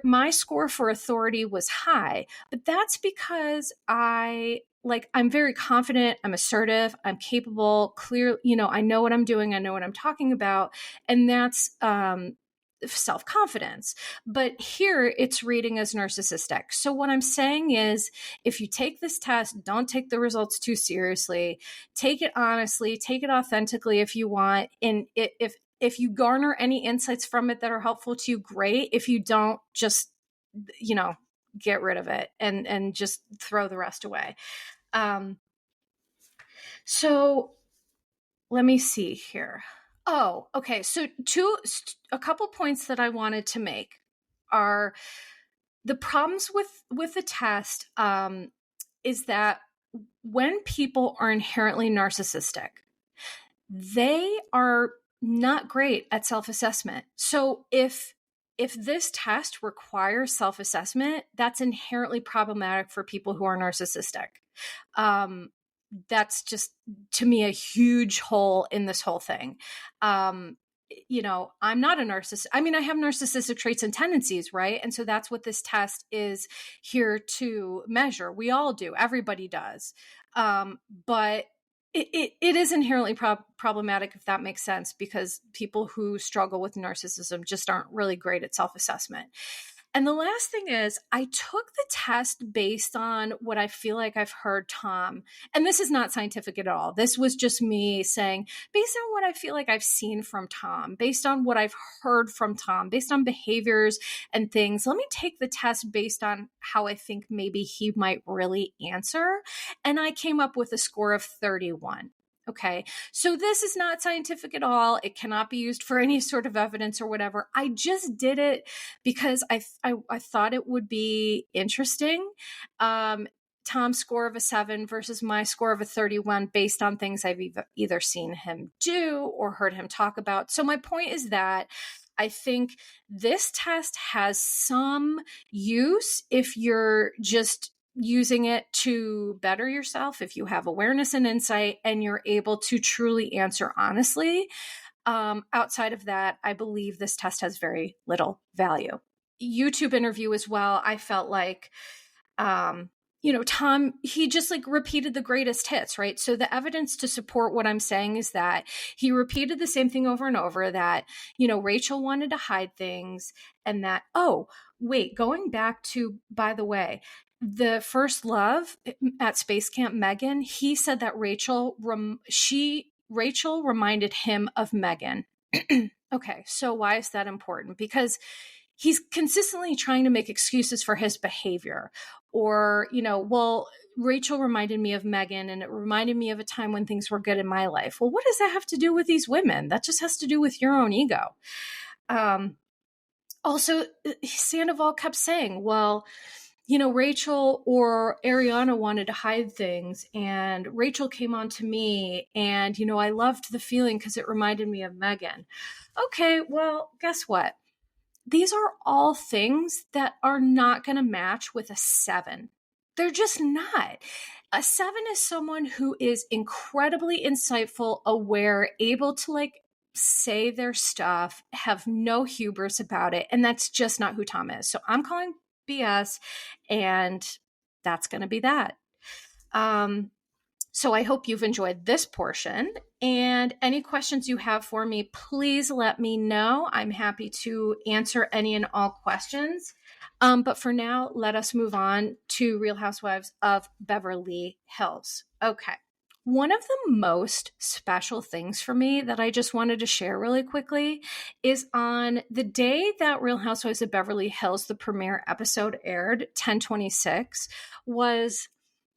my score for authority was high, but that's because I'm very confident, I'm assertive, I'm capable, clear, I know what I'm doing, I know what I'm talking about, and that's self-confidence. But here it's reading as narcissistic. So what I'm saying is, if you take this test, don't take the results too seriously. Take it honestly, take it authentically if you want. And if you garner any insights from it that are helpful to you, great. If you don't, just, get rid of it and just throw the rest away. So let me see here. Oh, okay. So a couple points that I wanted to make are the problems with the test is that when people are inherently narcissistic, they are not great at self-assessment. So if this test requires self-assessment, that's inherently problematic for people who are narcissistic. That's just, to me, a huge hole in this whole thing. I'm not a narcissist. I mean, I have narcissistic traits and tendencies, right? And so that's what this test is here to measure. We all do. Everybody does. But it is inherently problematic, if that makes sense, because people who struggle with narcissism just aren't really great at self-assessment. And the last thing is, I took the test based on what I feel like I've heard Tom, and this is not scientific at all. This was just me saying, based on what I feel like I've seen from Tom, based on what I've heard from Tom, based on behaviors and things, let me take the test based on how I think maybe he might really answer. And I came up with a score of 31. Okay, so this is not scientific at all. It cannot be used for any sort of evidence or whatever. I just did it because I thought it would be interesting. Tom's score of a 7 versus my score of a 31 based on things I've either seen him do or heard him talk about. So my point is that I think this test has some use if you're just using it to better yourself, if you have awareness and insight and you're able to truly answer honestly. Outside of that, I believe this test has very little value. YouTube interview as well. I felt like Tom, he just like repeated the greatest hits, right? So the evidence to support what I'm saying is that he repeated the same thing over and over, that, Rachel wanted to hide things, and that, oh, wait, going back to, by the way, the first love at Space Camp Megan, he said that Rachel reminded him of Megan. Okay, so why is that important? Because he's consistently trying to make excuses for his behavior. Or, well, Rachel reminded me of Megan, and it reminded me of a time when things were good in my life. Well, what does that have to do with these women? That just has to do with your own ego. Also, Sandoval kept saying, well, Rachel or Ariana wanted to hide things, and Rachel came on to me, and, I loved the feeling because it reminded me of Megan. Okay, well, guess what? These are all things that are not going to match with a 7. They're just not. A 7 is someone who is incredibly insightful, aware, able to like say their stuff, have no hubris about it. And that's just not who Tom is. So I'm calling BS, and that's going to be that. So I hope you've enjoyed this portion, and any questions you have for me, please let me know. I'm happy to answer any and all questions. But for now, let us move on to Real Housewives of Beverly Hills. Okay. One of the most special things for me that I just wanted to share really quickly is on the day that Real Housewives of Beverly Hills, the premiere episode aired, 10/26, was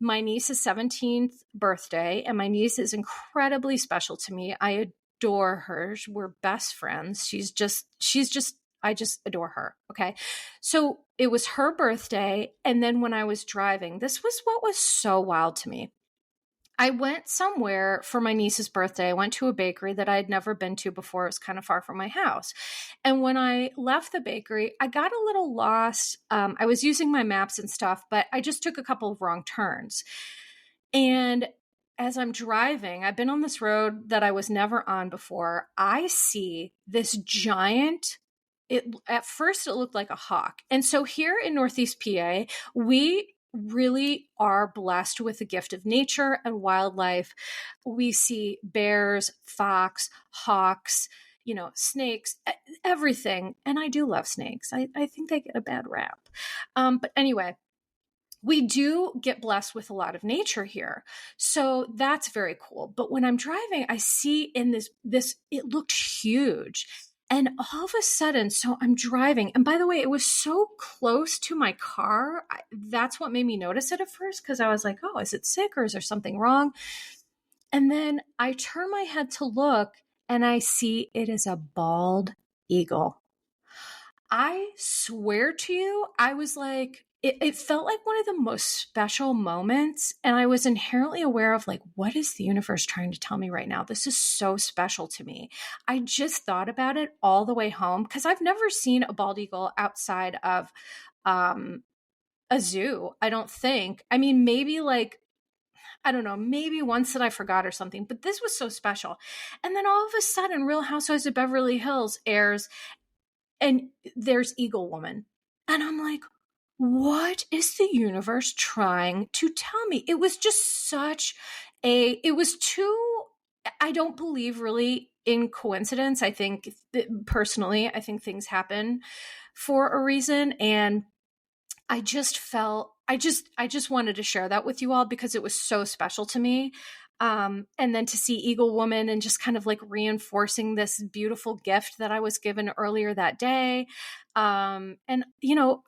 my niece's 17th birthday, and my niece is incredibly special to me. I adore her. We're best friends. I just adore her. Okay. So it was her birthday. And then when I was driving, this was what was so wild to me. I went somewhere for my niece's birthday. I went to a bakery that I had never been to before. It was kind of far from my house. And when I left the bakery, I got a little lost. I was using my maps and stuff, but I just took a couple of wrong turns. And as I'm driving, I've been on this road that I was never on before. I see this giant, at first it looked like a hawk. And so here in Northeast PA, we really are blessed with the gift of nature and wildlife. We see bears, fox, hawks, snakes, everything. And I do love snakes. I think they get a bad rap. But anyway, we do get blessed with a lot of nature here. So that's very cool. But when I'm driving, I see in this, it looked huge. And all of a sudden, so I'm driving. And by the way, it was so close to my car. That's what made me notice it at first, because I was like, oh, is it sick or is there something wrong? And then I turn my head to look, and I see it is a bald eagle. I swear to you, I was like, it felt like one of the most special moments. And I was inherently aware of like, what is the universe trying to tell me right now? This is so special to me. I just thought about it all the way home, because I've never seen a bald eagle outside of a zoo, I don't think. I mean, maybe like, I don't know, maybe once that I forgot or something, but this was so special. And then all of a sudden, Real Housewives of Beverly Hills airs, and there's Eagle Woman. And I'm like, what is the universe trying to tell me? It was just it was too, I don't believe really in coincidence. I think personally, I think things happen for a reason. And I just felt, I just wanted to share that with you all because it was so special to me. And then to see Eagle Woman and just kind of like reinforcing this beautiful gift that I was given earlier that day. And,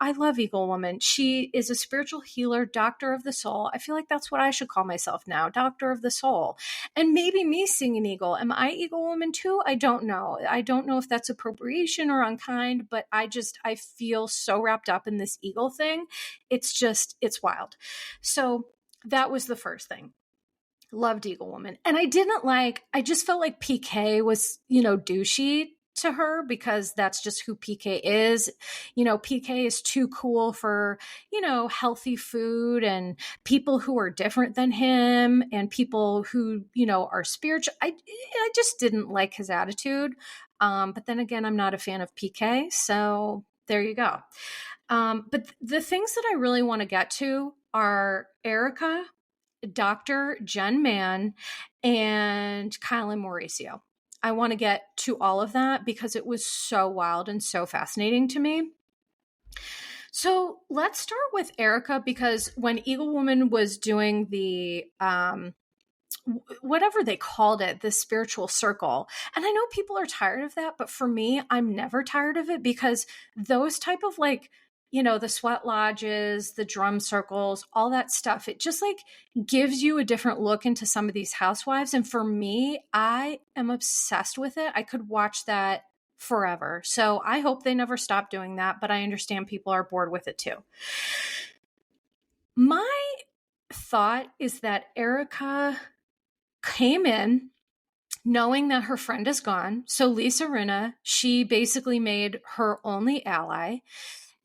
I love Eagle Woman. She is a spiritual healer, doctor of the soul. I feel like that's what I should call myself now, doctor of the soul. And maybe me seeing an eagle. Am I Eagle Woman too? I don't know. I don't know if that's appropriation or unkind, but I feel so wrapped up in this eagle thing. It's wild. So that was the first thing. Loved Eagle Woman. And I just felt like PK was, douchey to her, because that's just who PK is. PK is too cool for, healthy food and people who are different than him and people who, are spiritual. I just didn't like his attitude. But then again, I'm not a fan of PK. So there you go. But the things that I really want to get to are Erika, Dr. Jen Mann, and Kyle and Mauricio. I want to get to all of that because it was so wild and so fascinating to me. So let's start with Erika, because when Eagle Woman was doing the whatever they called it, the spiritual circle, and I know people are tired of that, but for me, I'm never tired of it, because those type of like, the sweat lodges, the drum circles, all that stuff, it just like gives you a different look into some of these housewives. And for me, I am obsessed with it. I could watch that forever. So I hope they never stop doing that, but I understand people are bored with it too. My thought is that Erika came in knowing that her friend is gone. So Lisa Rinna, she basically made her only ally.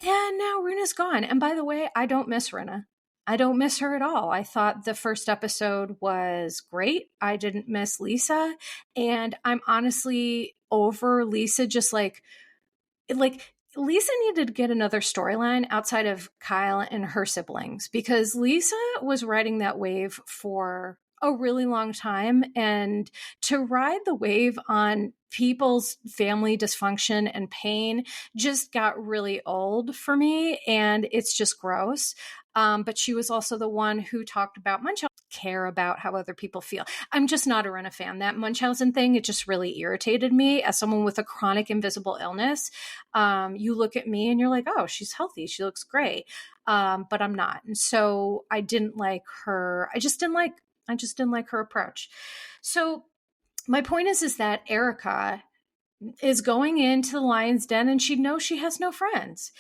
And now Rinna's gone. And by the way, I don't miss Rinna. I don't miss her at all. I thought the first episode was great. I didn't miss Lisa. And I'm honestly over Lisa, just like Lisa needed to get another storyline outside of Kyle and her siblings, because Lisa was riding that wave for a really long time. And to ride the wave on people's family dysfunction and pain just got really old for me. And it's just gross. But she was also the one who talked about Munchausen, care about how other people feel. I'm just not a Rinna fan. That Munchausen thing, it just really irritated me as someone with a chronic invisible illness. You look at me and you're like, oh, she's healthy. She looks great. But I'm not. And so I didn't like her. I just didn't like her approach. So my point is that Erika is going into the lion's den and she knows she has no friends.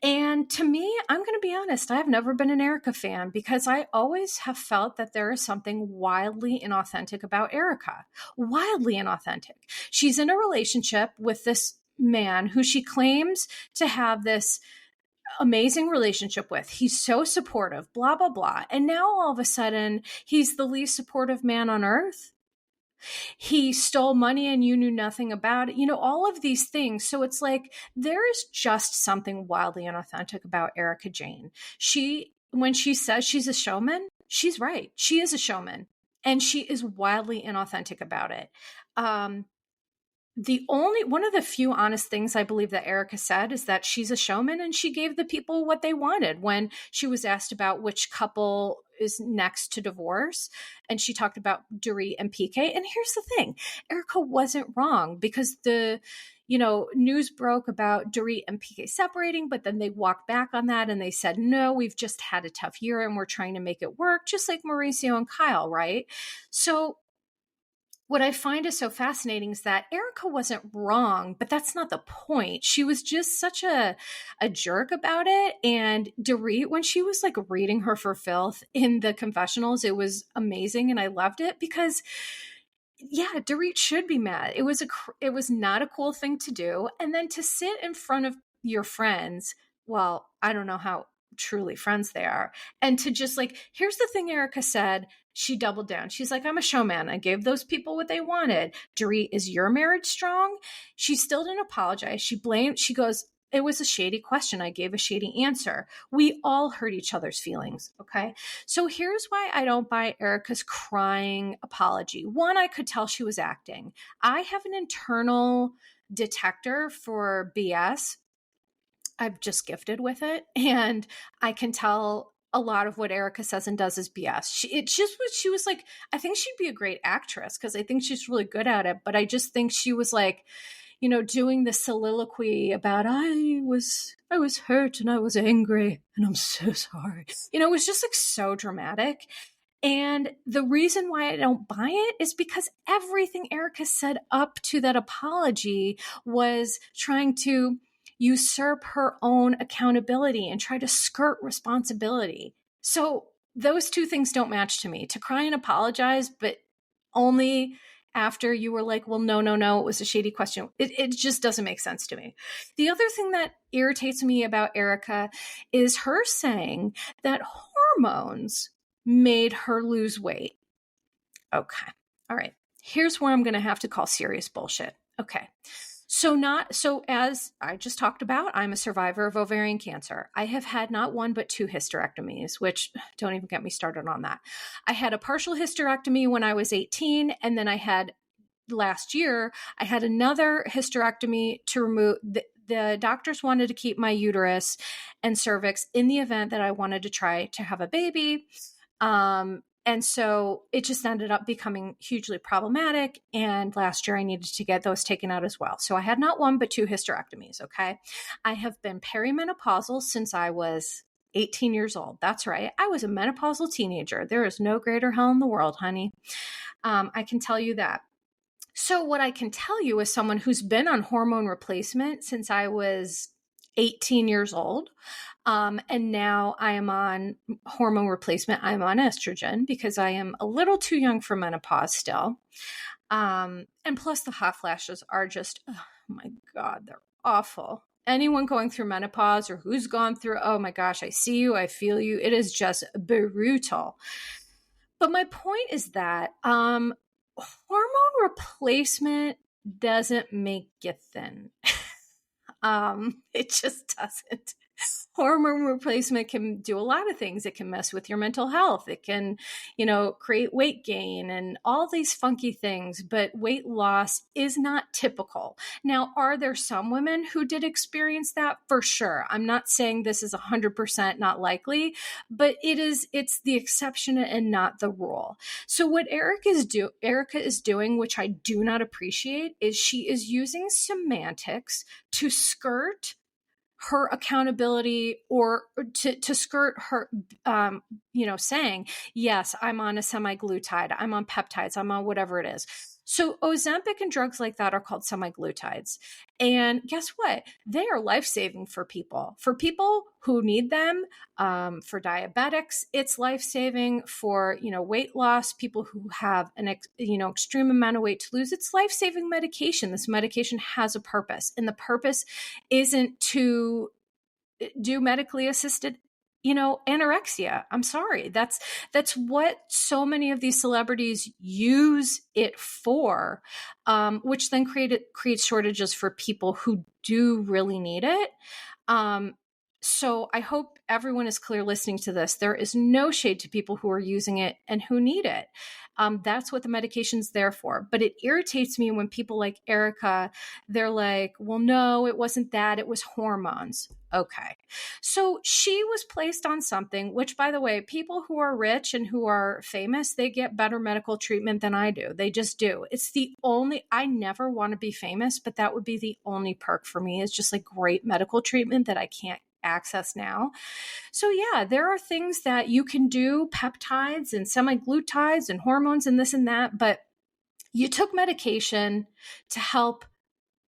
And to me, I'm going to be honest, I've never been an Erika fan, because I always have felt that there is something wildly inauthentic about Erika. Wildly inauthentic. She's in a relationship with this man who she claims to have this amazing relationship with. He's so supportive, blah, blah, blah. And now all of a sudden, he's the least supportive man on earth. He stole money and you knew nothing about it. All of these things. So it's like, there is just something wildly inauthentic about Erika Jayne. When she says she's a showman, she's right. She is a showman, and she is wildly inauthentic about it. One of the few honest things I believe that Erika said is that she's a showman, and she gave the people what they wanted when she was asked about which couple is next to divorce. And she talked about Dorit and PK. And here's the thing, Erika wasn't wrong, because the news broke about Dorit and PK separating, but then they walked back on that and they said, no, we've just had a tough year and we're trying to make it work, just like Mauricio and Kyle, right? So what I find is so fascinating is that Erika wasn't wrong, but that's not the point. She was just such a jerk about it. And Dorit, when she was like reading her for filth in the confessionals, it was amazing. And I loved it because, yeah, Dorit should be mad. It was not a cool thing to do. And then to sit in front of your friends, well, I don't know how truly friends they are, and to just like, here's the thing Erika said. She doubled down. She's like, I'm a showman. I gave those people what they wanted. Dorit, is your marriage strong? She still didn't apologize. She goes, it was a shady question. I gave a shady answer. We all hurt each other's feelings. Okay. So here's why I don't buy Erika's crying apology. One, I could tell she was acting. I have an internal detector for BS. I'm just gifted with it. And I can tell a lot of what Erika says and does is BS. She was like, I think she'd be a great actress because I think she's really good at it. But I just think she was like, doing the soliloquy about I was hurt and I was angry and I'm so sorry. It was just like so dramatic. And the reason why I don't buy it is because everything Erika said up to that apology was trying to usurp her own accountability and try to skirt responsibility. So those two things don't match to me. To cry and apologize, but only after you were like, well, no, it was a shady question. It just doesn't make sense to me. The other thing that irritates me about Erika is her saying that hormones made her lose weight. Okay. All right. Here's where I'm going to have to call serious bullshit. Okay. So as I just talked about, I'm a survivor of ovarian cancer. I have had not one, but two hysterectomies, which don't even get me started on that. I had a partial hysterectomy when I was 18. And then last year, I had another hysterectomy to remove the doctors wanted to keep my uterus and cervix in the event that I wanted to try to have a baby. And so it just ended up becoming hugely problematic. And last year I needed to get those taken out as well. So I had not one, but two hysterectomies. Okay. I have been perimenopausal since I was 18 years old. That's right. I was a menopausal teenager. There is no greater hell in the world, honey. I can tell you that. So what I can tell you as someone who's been on hormone replacement since I was 18 years old, and now I am on hormone replacement. I'm on estrogen because I am a little too young for menopause still. And plus the hot flashes are just, oh my God, they're awful. Anyone going through menopause or who's gone through, oh my gosh, I see you, I feel you. It is just brutal. But my point is that hormone replacement doesn't make you thin. It just doesn't. Hormone replacement can do a lot of things. It can mess with your mental health. It can, create weight gain and all these funky things, but weight loss is not typical. Now, are there some women who did experience that? For sure. I'm not saying this is 100% not likely, but it's the exception and not the rule. So what Erika is doing, which I do not appreciate, is she is using semantics to skirt her accountability or to skirt her, saying, yes, I'm on a semaglutide, I'm on peptides, I'm on whatever it is. So Ozempic and drugs like that are called semaglutides. And guess what? They are life-saving for people who need them. For diabetics, it's life-saving. For, weight loss, people who have an, extreme amount of weight to lose, it's life-saving medication. This medication has a purpose, and the purpose isn't to do medically assisted anorexia. I'm sorry. That's what so many of these celebrities use it for, which then creates shortages for people who do really need it. So I hope everyone is clear listening to this. There is no shade to people who are using it and who need it. That's what the medication's there for. But it irritates me when people like Erika, they're like, well, no, it wasn't that. It was hormones. Okay. So she was placed on something, which, by the way, people who are rich and who are famous, they get better medical treatment than I do. They just do. I never want to be famous, but that would be the only perk for me, is just like great medical treatment that I can't access now. So yeah, there are things that you can do, peptides and semaglutides and hormones and this and that, but you took medication to help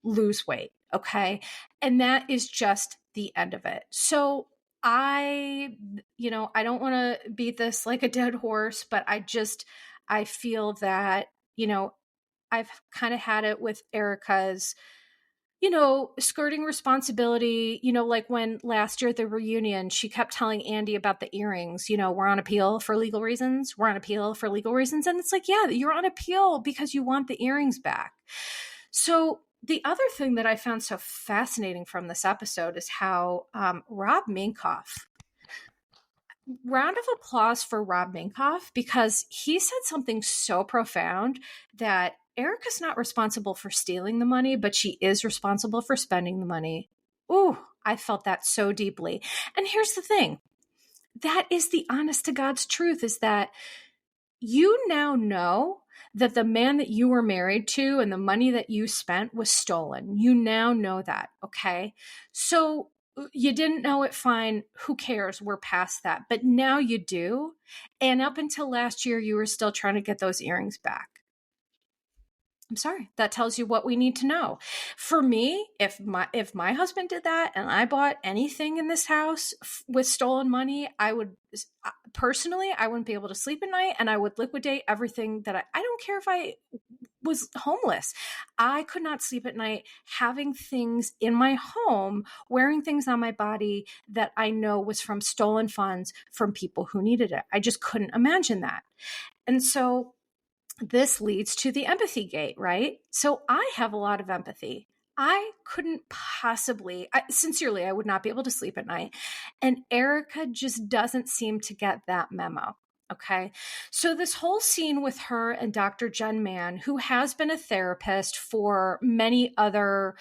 lose weight. Okay. And that is just the end of it. So I don't want to beat this like a dead horse, but I feel that, I've kind of had it with Erika's, skirting responsibility, like when last year at the reunion, she kept telling Andy about the earrings, we're on appeal for legal reasons. We're on appeal for legal reasons. And it's like, yeah, you're on appeal because you want the earrings back. So the other thing that I found so fascinating from this episode is how Rob Minkoff, round of applause for Rob Minkoff, because he said something so profound that Erika's not responsible for stealing the money, but she is responsible for spending the money. Ooh, I felt that so deeply. And here's the thing. That is the honest to God's truth, is that you now know that the man that you were married to and the money that you spent was stolen. You now know that, okay? So you didn't know it, fine. Who cares? We're past that. But now you do. And up until last year, you were still trying to get those earrings back. I'm sorry. That tells you what we need to know. For me, if my husband did that and I bought anything in this house with stolen money, I would personally, I wouldn't be able to sleep at night, and I would liquidate everything that I don't care if I was homeless. I could not sleep at night having things in my home, wearing things on my body that I know was from stolen funds from people who needed it. I just couldn't imagine that. And so this leads to the empathy gate, right? So I have a lot of empathy. I couldn't possibly, sincerely, I would not be able to sleep at night. And Erika just doesn't seem to get that memo. Okay. So this whole scene with her and Dr. Jen Mann, who has been a therapist for many other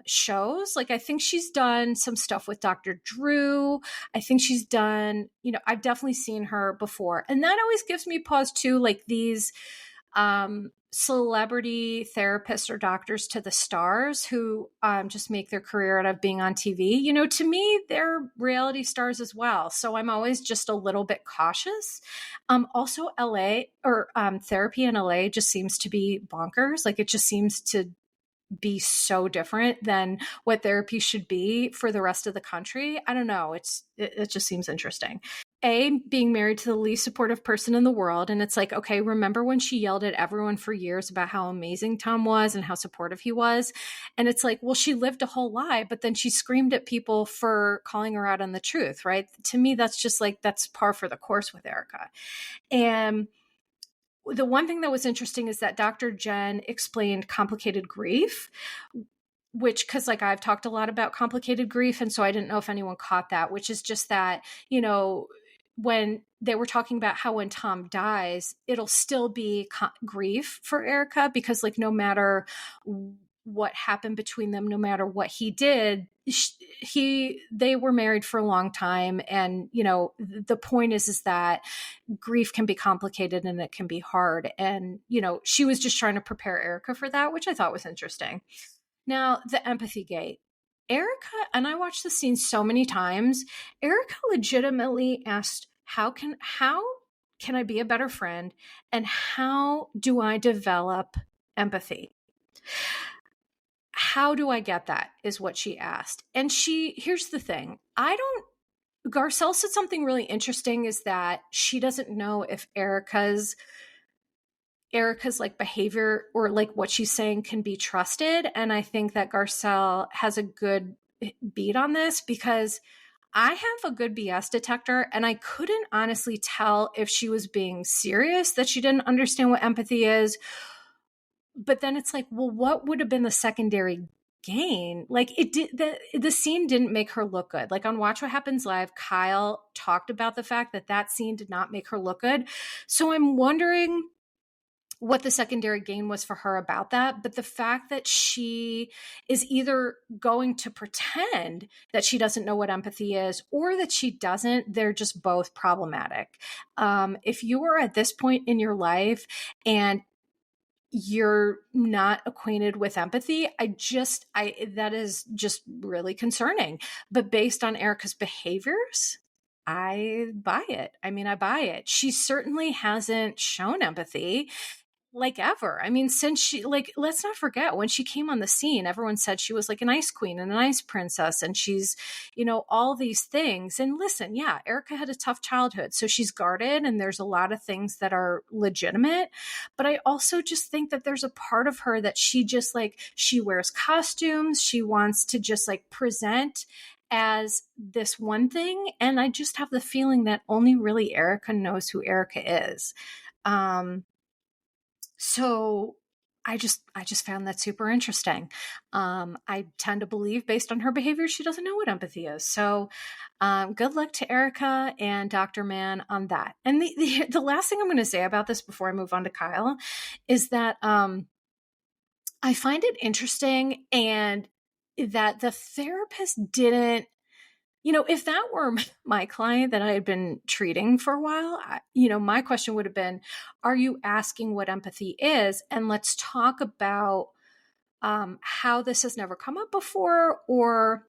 shows, like I think she's done some stuff with Dr. Drew. I think she's done, I've definitely seen her before. And that always gives me pause too, like these celebrity therapists or doctors to the stars who just make their career out of being on TV. To me, they're reality stars as well. So I'm always just a little bit cautious. Also, LA or therapy in LA just seems to be bonkers. Like it just seems to be so different than what therapy should be for the rest of the country. I don't know. It just seems interesting. Being married to the least supportive person in the world. And it's like, okay, remember when she yelled at everyone for years about how amazing Tom was and how supportive he was? And it's like, well, she lived a whole lie, but then she screamed at people for calling her out on the truth, right? To me, that's just like, that's par for the course with Erika. And the one thing that was interesting is that Dr. Jen explained complicated grief, which, because like I've talked a lot about complicated grief. And so I didn't know if anyone caught that, which is just that, when they were talking about how when Tom dies, it'll still be grief for Erika, because like no matter what happened between them, no matter what he did, they were married for a long time. And, the point is that grief can be complicated and it can be hard. And, she was just trying to prepare Erika for that, which I thought was interesting. Now, the empathy gate. Erika, and I watched the scene so many times, Erika legitimately asked, how can I be a better friend? And how do I develop empathy? How do I get that is what she asked. And here's the thing. Garcelle said something really interesting, is that she doesn't know if Erika's like behavior or like what she's saying can be trusted. And I think that Garcelle has a good beat on this, because I have a good BS detector and I couldn't honestly tell if she was being serious, that she didn't understand what empathy is. But then it's like, well, what would have been the secondary gain? Like the scene didn't make her look good. Like on Watch What Happens Live, Kyle talked about the fact that scene did not make her look good. So I'm wondering what the secondary gain was for her about that. But the fact that she is either going to pretend that she doesn't know what empathy is or that she doesn't, they're just both problematic. If you are at this point in your life and you're not acquainted with empathy, that is just really concerning. But based on Erika's behaviors, I buy it. I buy it. She certainly hasn't shown empathy like ever. Since she, like, let's not forget when she came on the scene, everyone said she was like an ice queen and an ice princess. And she's, all these things. And listen, yeah, Erika had a tough childhood. So she's guarded and there's a lot of things that are legitimate. But I also just think that there's a part of her that she just like, she wears costumes. She wants to just like present as this one thing. And I just have the feeling that only really Erika knows who Erika is. So I just found that super interesting. I tend to believe, based on her behavior, she doesn't know what empathy is. So good luck to Erika and Dr. Mann on that. And the last thing I'm going to say about this before I move on to Kyle is that I find it interesting, and that the therapist didn't, if that were my client that I had been treating for a while, my question would have been, are you asking what empathy is? And let's talk about how this has never come up before, or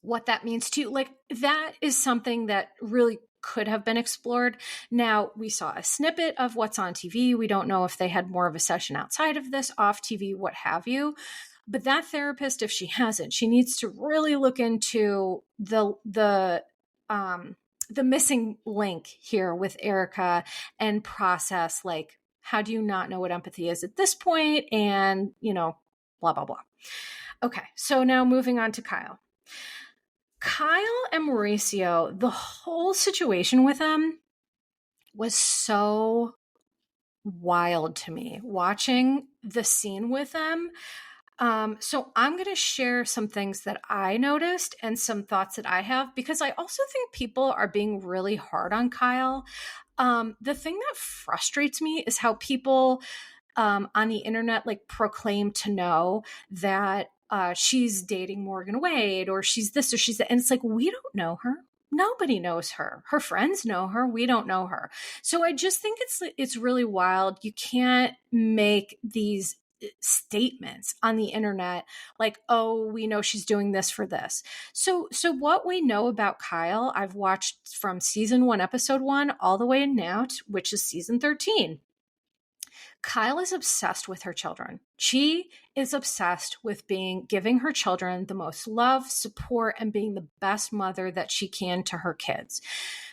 what that means to you. Like, that is something that really could have been explored. Now, we saw a snippet of what's on TV. We don't know if they had more of a session outside of this, off TV, what have you. But that therapist, if she hasn't, she needs to really look into the missing link here with Erika and process, like, how do you not know what empathy is at this point? And, blah, blah, blah. Okay. So now moving on to Kyle. Kyle and Mauricio, the whole situation with them was so wild to me. Watching the scene with them, So I'm going to share some things that I noticed and some thoughts that I have, because I also think people are being really hard on Kyle. The thing that frustrates me is how people on the internet like proclaim to know that she's dating Morgan Wade, or she's this or she's that. And it's like, we don't know her. Nobody knows her. Her friends know her. We don't know her. So I just think it's really wild. You can't make these statements on the internet like, oh, we know she's doing this for this. So what we know about Kyle, I've watched from season 1 episode 1 all the way now, which is season 13. Kyle is obsessed with her children. She is obsessed with giving her children the most love, support, and being the best mother that she can to her kids.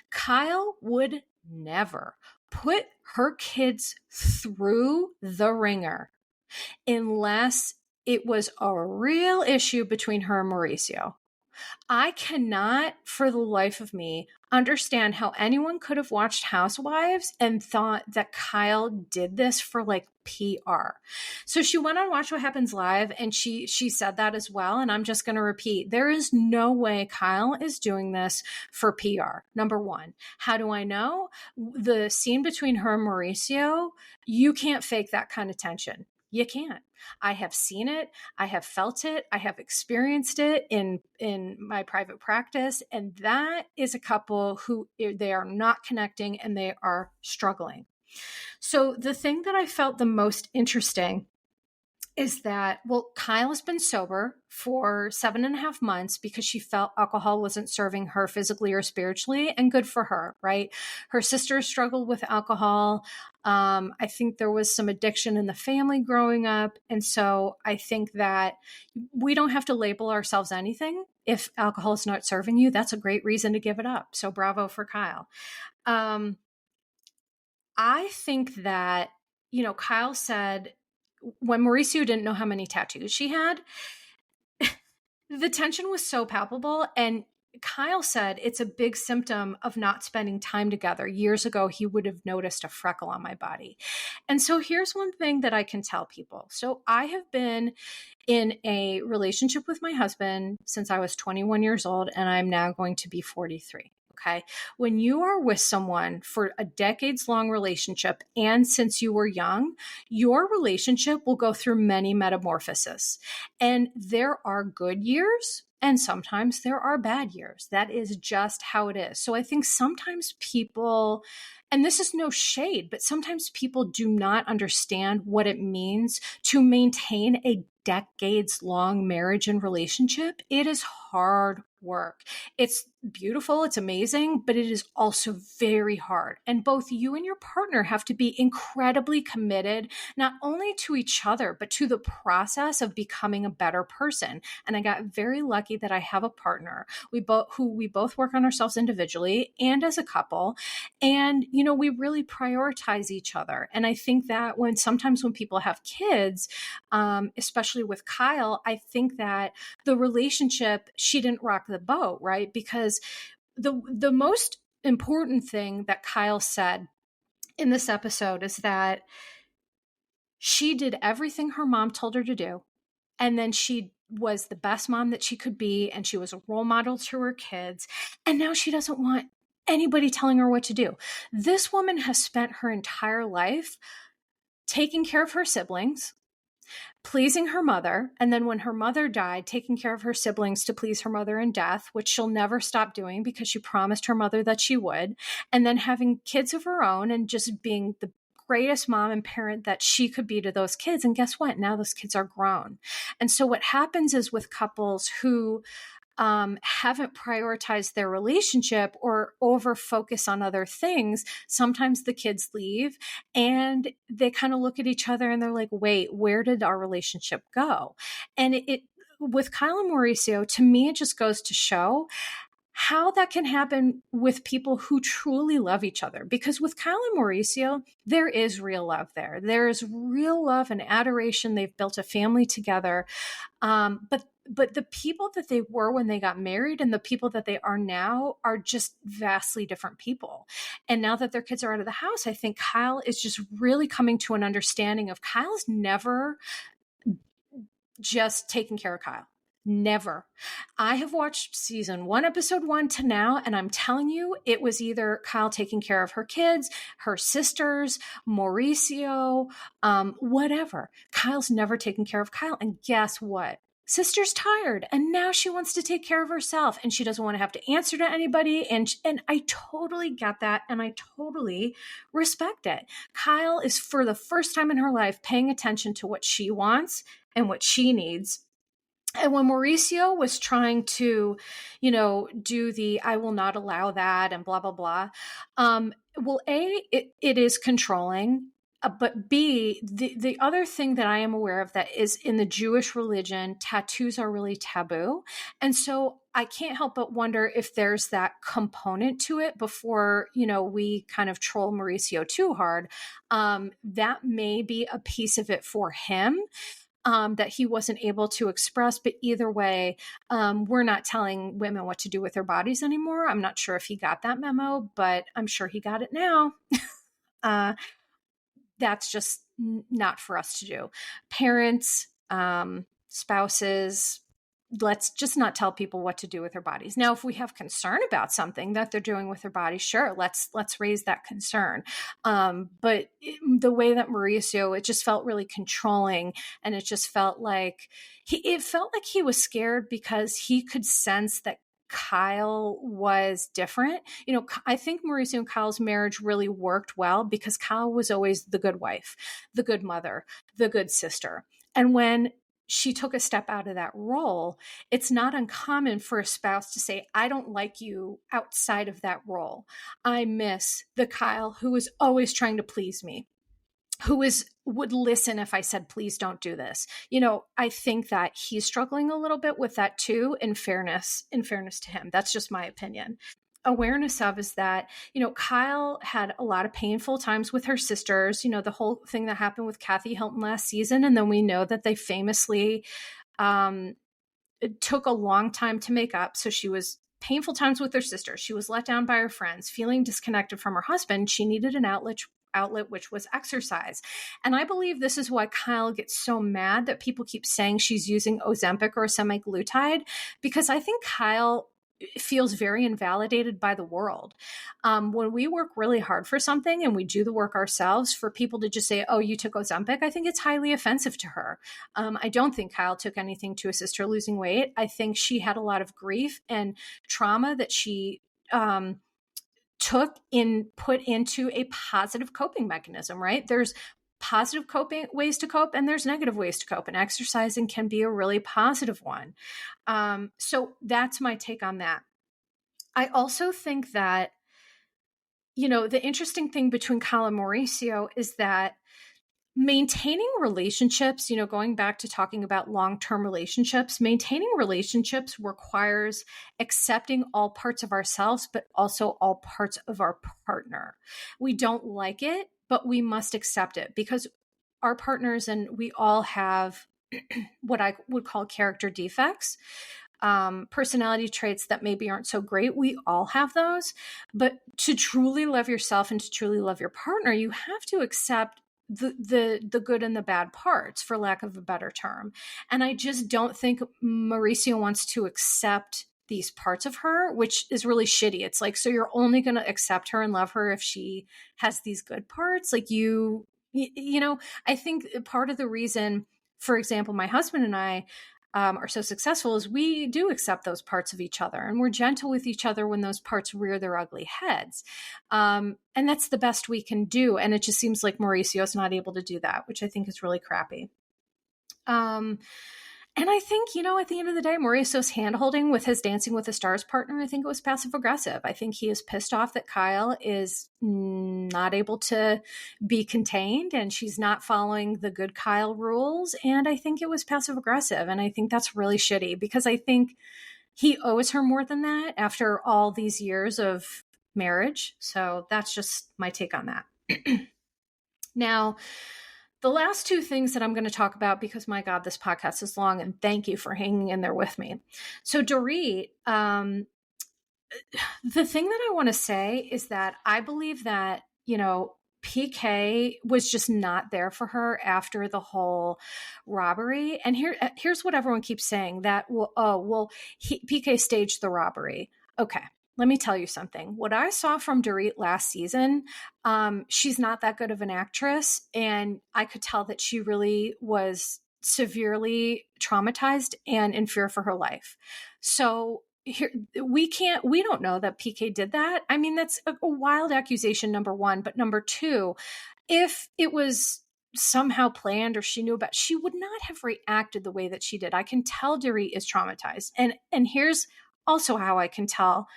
Kyle would never put her kids through the ringer unless it was a real issue between her and Mauricio. I cannot, for the life of me, understand how anyone could have watched Housewives and thought that Kyle did this for like PR. So she went on Watch What Happens Live and she said that as well. And I'm just going to repeat, there is no way Kyle is doing this for PR. Number one. How do I know? The scene between her and Mauricio, you can't fake that kind of tension. You can't. I have seen it. I have felt it. I have experienced it in my private practice. And that is a couple who they are not connecting and they are struggling. So the thing that I felt the most interesting is that, well, Kyle has been sober for 7.5 months because she felt alcohol wasn't serving her physically or spiritually, and good for her, right? Her sister struggled with alcohol. I think there was some addiction in the family growing up. And so I think that we don't have to label ourselves anything. If alcohol is not serving you, that's a great reason to give it up. So bravo for Kyle. I think that, Kyle said, when Mauricio didn't know how many tattoos she had, the tension was so palpable. And Kyle said it's a big symptom of not spending time together. Years ago, he would have noticed a freckle on my body. And so here's one thing that I can tell people. So I have been in a relationship with my husband since I was 21 years old, and I'm now going to be 43. Okay. When you are with someone for a decades-long relationship, and since you were young, your relationship will go through many metamorphoses. And there are good years and sometimes there are bad years. That is just how it is. So I think sometimes people, and this is no shade, but sometimes people do not understand what it means to maintain a decades-long marriage and relationship. It is hard work. It's beautiful, it's amazing, but it is also very hard. And both you and your partner have to be incredibly committed, not only to each other, but to the process of becoming a better person. And I got very lucky that I have a partner who we both work on ourselves individually and as a couple. And, we really prioritize each other. And I think that sometimes when people have kids, especially with Kyle, I think that the relationship, she didn't rock the boat, right? Because the most important thing that Kyle said in this episode is that she did everything her mom told her to do. And then she was the best mom that she could be. And she was a role model to her kids. And now she doesn't want anybody telling her what to do. This woman has spent her entire life taking care of her siblings, pleasing her mother, and then when her mother died, taking care of her siblings to please her mother in death, which she'll never stop doing because she promised her mother that she would, and then having kids of her own and just being the greatest mom and parent that she could be to those kids. And guess what? Now those kids are grown. And so what happens is with couples who haven't prioritized their relationship or over focus on other things, sometimes the kids leave and they kind of look at each other and they're like, wait, where did our relationship go? And it with Kyle and Mauricio, to me, it just goes to show how that can happen with people who truly love each other. Because with Kyle and Mauricio, there is real love there. There is real love and adoration. They've built a family together. But the people that they were when they got married and the people that they are now are just vastly different people. And now that their kids are out of the house, I think Kyle is just really coming to an understanding of Kyle's never just taking care of Kyle. Never. I have watched season 1, episode 1 to now, and I'm telling you, it was either Kyle taking care of her kids, her sisters, Mauricio, whatever. Kyle's never taken care of Kyle. And guess what? Sister's tired, and now she wants to take care of herself, and she doesn't want to have to answer to anybody. And I totally get that, and I totally respect it. Kyle is, for the first time in her life, paying attention to what she wants and what she needs. And when Mauricio was trying to, do the I will not allow that and blah, blah, blah. Well, A, it is controlling. But B, the other thing that I am aware of that is in the Jewish religion, tattoos are really taboo. And so I can't help but wonder if there's that component to it before, we kind of troll Mauricio too hard. That may be a piece of it for him. That he wasn't able to express. But either way, we're not telling women what to do with their bodies anymore. I'm not sure if he got that memo, but I'm sure he got it now. That's just not for us to do. Parents, spouses, let's just not tell people what to do with their bodies. Now, if we have concern about something that they're doing with their body, sure, let's raise that concern. But the way that Mauricio, it just felt really controlling, and it just felt like he was scared because he could sense that Kyle was different. I think Mauricio and Kyle's marriage really worked well because Kyle was always the good wife, the good mother, the good sister. And when she took a step out of that role, it's not uncommon for a spouse to say, I don't like you outside of that role. I miss the Kyle who was always trying to please me, who would listen if I said, please don't do this. I think that he's struggling a little bit with that too, in fairness to him. That's just my opinion. Awareness of is that, Kyle had a lot of painful times with her sisters, the whole thing that happened with Kathy Hilton last season. And then we know that they famously it took a long time to make up. So she was painful times with her sister. She was let down by her friends, feeling disconnected from her husband. She needed an outlet, which was exercise. And I believe this is why Kyle gets so mad that people keep saying she's using Ozempic or semaglutide, because I think Kyle feels very invalidated by the world. When we work really hard for something and we do the work ourselves, for people to just say, oh, you took Ozempic, I think it's highly offensive to her. I don't think Kyle took anything to assist her losing weight. I think she had a lot of grief and trauma that she put into a positive coping mechanism, right? There's positive ways to cope, and there's negative ways to cope, and exercising can be a really positive one. So that's my take on that. I also think that, the interesting thing between Kyle and Mauricio is that maintaining relationships, going back to talking about long-term relationships, maintaining relationships requires accepting all parts of ourselves, but also all parts of our partner. We don't like it, but we must accept it because our partners, and we all have what I would call character defects, personality traits that maybe aren't so great. We all have those, but to truly love yourself and to truly love your partner, you have to accept the good and the bad parts, for lack of a better term. And I just don't think Mauricio wants to accept these parts of her, which is really shitty. It's like, so you're only going to accept her and love her if she has these good parts. Like I think part of the reason, for example, my husband and I are so successful is we do accept those parts of each other, and we're gentle with each other when those parts rear their ugly heads. And that's the best we can do. And it just seems like Mauricio's not able to do that, which I think is really crappy. And I think, at the end of the day, Mauricio's hand-holding with his Dancing with the Stars partner, I think it was passive-aggressive. I think he is pissed off that Kyle is not able to be contained and she's not following the good Kyle rules. And I think it was passive-aggressive. And I think that's really shitty because I think he owes her more than that after all these years of marriage. So that's just my take on that. Now, the last two things that I'm going to talk about, because my God, this podcast is long, and thank you for hanging in there with me. So Dorit, the thing that I want to say is that I believe that, PK was just not there for her after the whole robbery. And here's what everyone keeps saying, that, PK staged the robbery. Okay. Let me tell you something. What I saw from Dorit last season, she's not that good of an actress. And I could tell that she really was severely traumatized and in fear for her life. So here, we don't know that PK did that. I mean, that's a wild accusation, number one. But number two, if it was somehow planned or she knew about, she would not have reacted the way that she did. I can tell Dorit is traumatized. And here's also how I can tell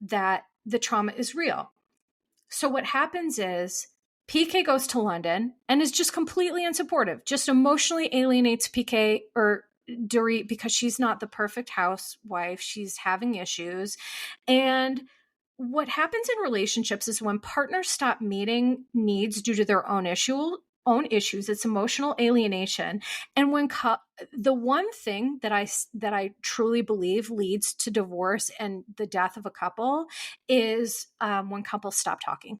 that the trauma is real. So what happens is PK goes to London and is just completely unsupportive, just emotionally alienates PK or Dorit because she's not the perfect housewife. She's having issues. And what happens in relationships is when partners stop meeting needs due to their own issues, it's emotional alienation. And when the one thing that I truly believe leads to divorce and the death of a couple is when couples stop talking.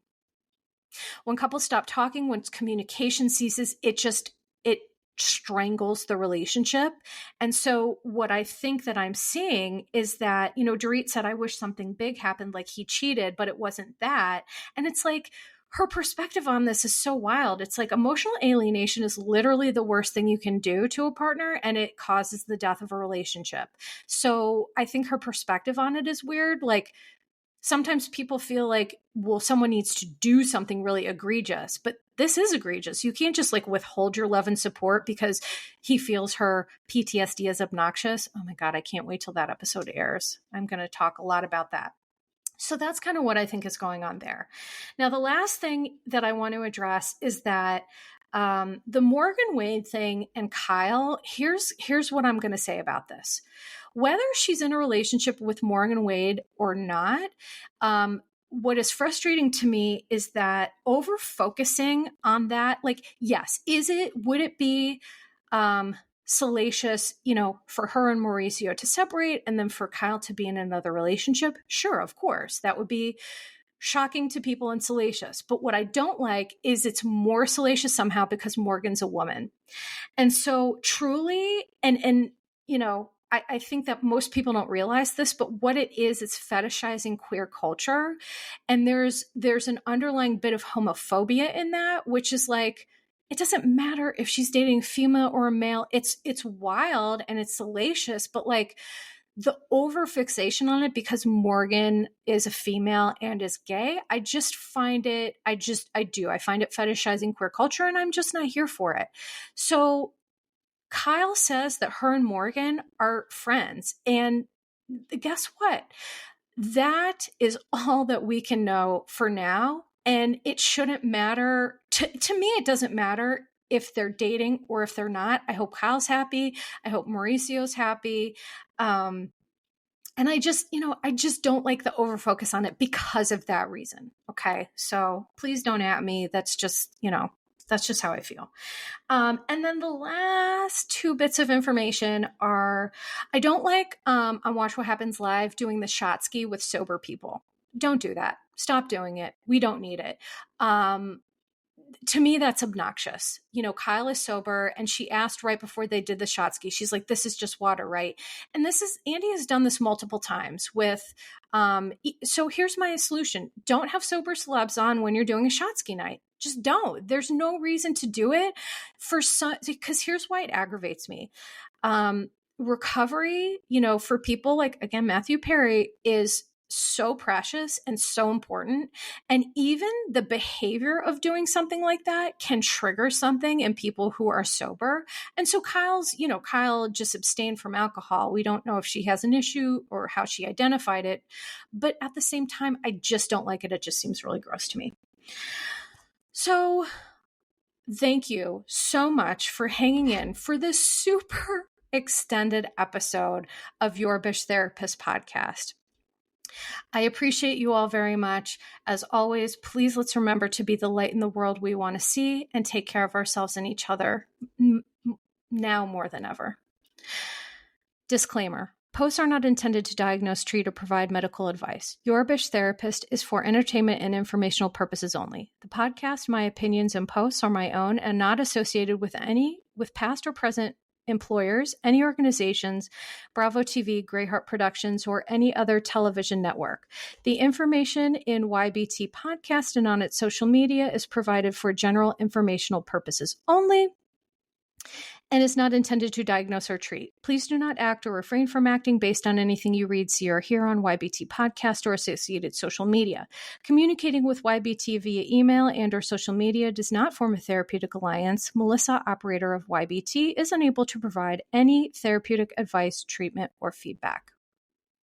When couples stop talking, when communication ceases, it strangles the relationship. And so what I think that I'm seeing is that, Dorit said, I wish something big happened, like he cheated, but it wasn't that. And it's like, her perspective on this is so wild. It's like emotional alienation is literally the worst thing you can do to a partner, and it causes the death of a relationship. So I think her perspective on it is weird. Like, sometimes people feel like, well, someone needs to do something really egregious, but this is egregious. You can't just like withhold your love and support because he feels her PTSD is obnoxious. Oh my God, I can't wait till that episode airs. I'm going to talk a lot about that. So that's kind of what I think is going on there. Now, the last thing that I want to address is that the Morgan Wade thing and Kyle, here's what I'm going to say about this. Whether she's in a relationship with Morgan Wade or not, what is frustrating to me is that over focusing on that, like, yes, would it be salacious, for her and Mauricio to separate and then for Kyle to be in another relationship? Sure, of course. That would be shocking to people and salacious. But what I don't like is it's more salacious somehow because Morgan's a woman. And so truly, I think that most people don't realize this, but what it is, it's fetishizing queer culture. And there's an underlying bit of homophobia in that, which is like, it doesn't matter if she's dating a female or a male. It's wild and it's salacious, but like the over fixation on it because Morgan is a female and is gay, I find it fetishizing queer culture, and I'm just not here for it. So Kyle says that her and Morgan are friends. And guess what? That is all that we can know for now. And it shouldn't matter. To me, it doesn't matter if they're dating or if they're not. I hope Kyle's happy. I hope Mauricio's happy. And I just don't like the overfocus on it because of that reason. Okay. So please don't at me. That's just how I feel. And then the last two bits of information are, I don't like on Watch What Happens Live doing the shot ski with sober people. Don't do that. Stop doing it. We don't need it. To me, that's obnoxious. Kyle is sober, and she asked right before they did the shot ski, she's like, this is just water, right? And Andy has done this multiple times with, so here's my solution. Don't have sober celebs on when you're doing a shot ski night. Just don't. There's no reason to do it because here's why it aggravates me. Recovery, for people like, again, Matthew Perry is so precious and so important. And even the behavior of doing something like that can trigger something in people who are sober. And so Kyle just abstained from alcohol. We don't know if she has an issue or how she identified it. But at the same time, I just don't like it. It just seems really gross to me. So thank you so much for hanging in for this super extended episode of Your Bish Therapist podcast. I appreciate you all very much. As always, please let's remember to be the light in the world we want to see and take care of ourselves and each other now more than ever. Disclaimer. Posts are not intended to diagnose, treat, or provide medical advice. Your RHOBH therapist is for entertainment and informational purposes only. The podcast, my opinions, and posts are my own and not associated with past or present employers, any organizations, Bravo TV, Greyheart Productions, or any other television network. The information in YBT podcast and on its social media is provided for general informational purposes only and is not intended to diagnose or treat. Please do not act or refrain from acting based on anything you read, see, or hear on YBT podcast or associated social media. Communicating with YBT via email and or social media does not form a therapeutic alliance. Melissa, operator of YBT, is unable to provide any therapeutic advice, treatment, or feedback.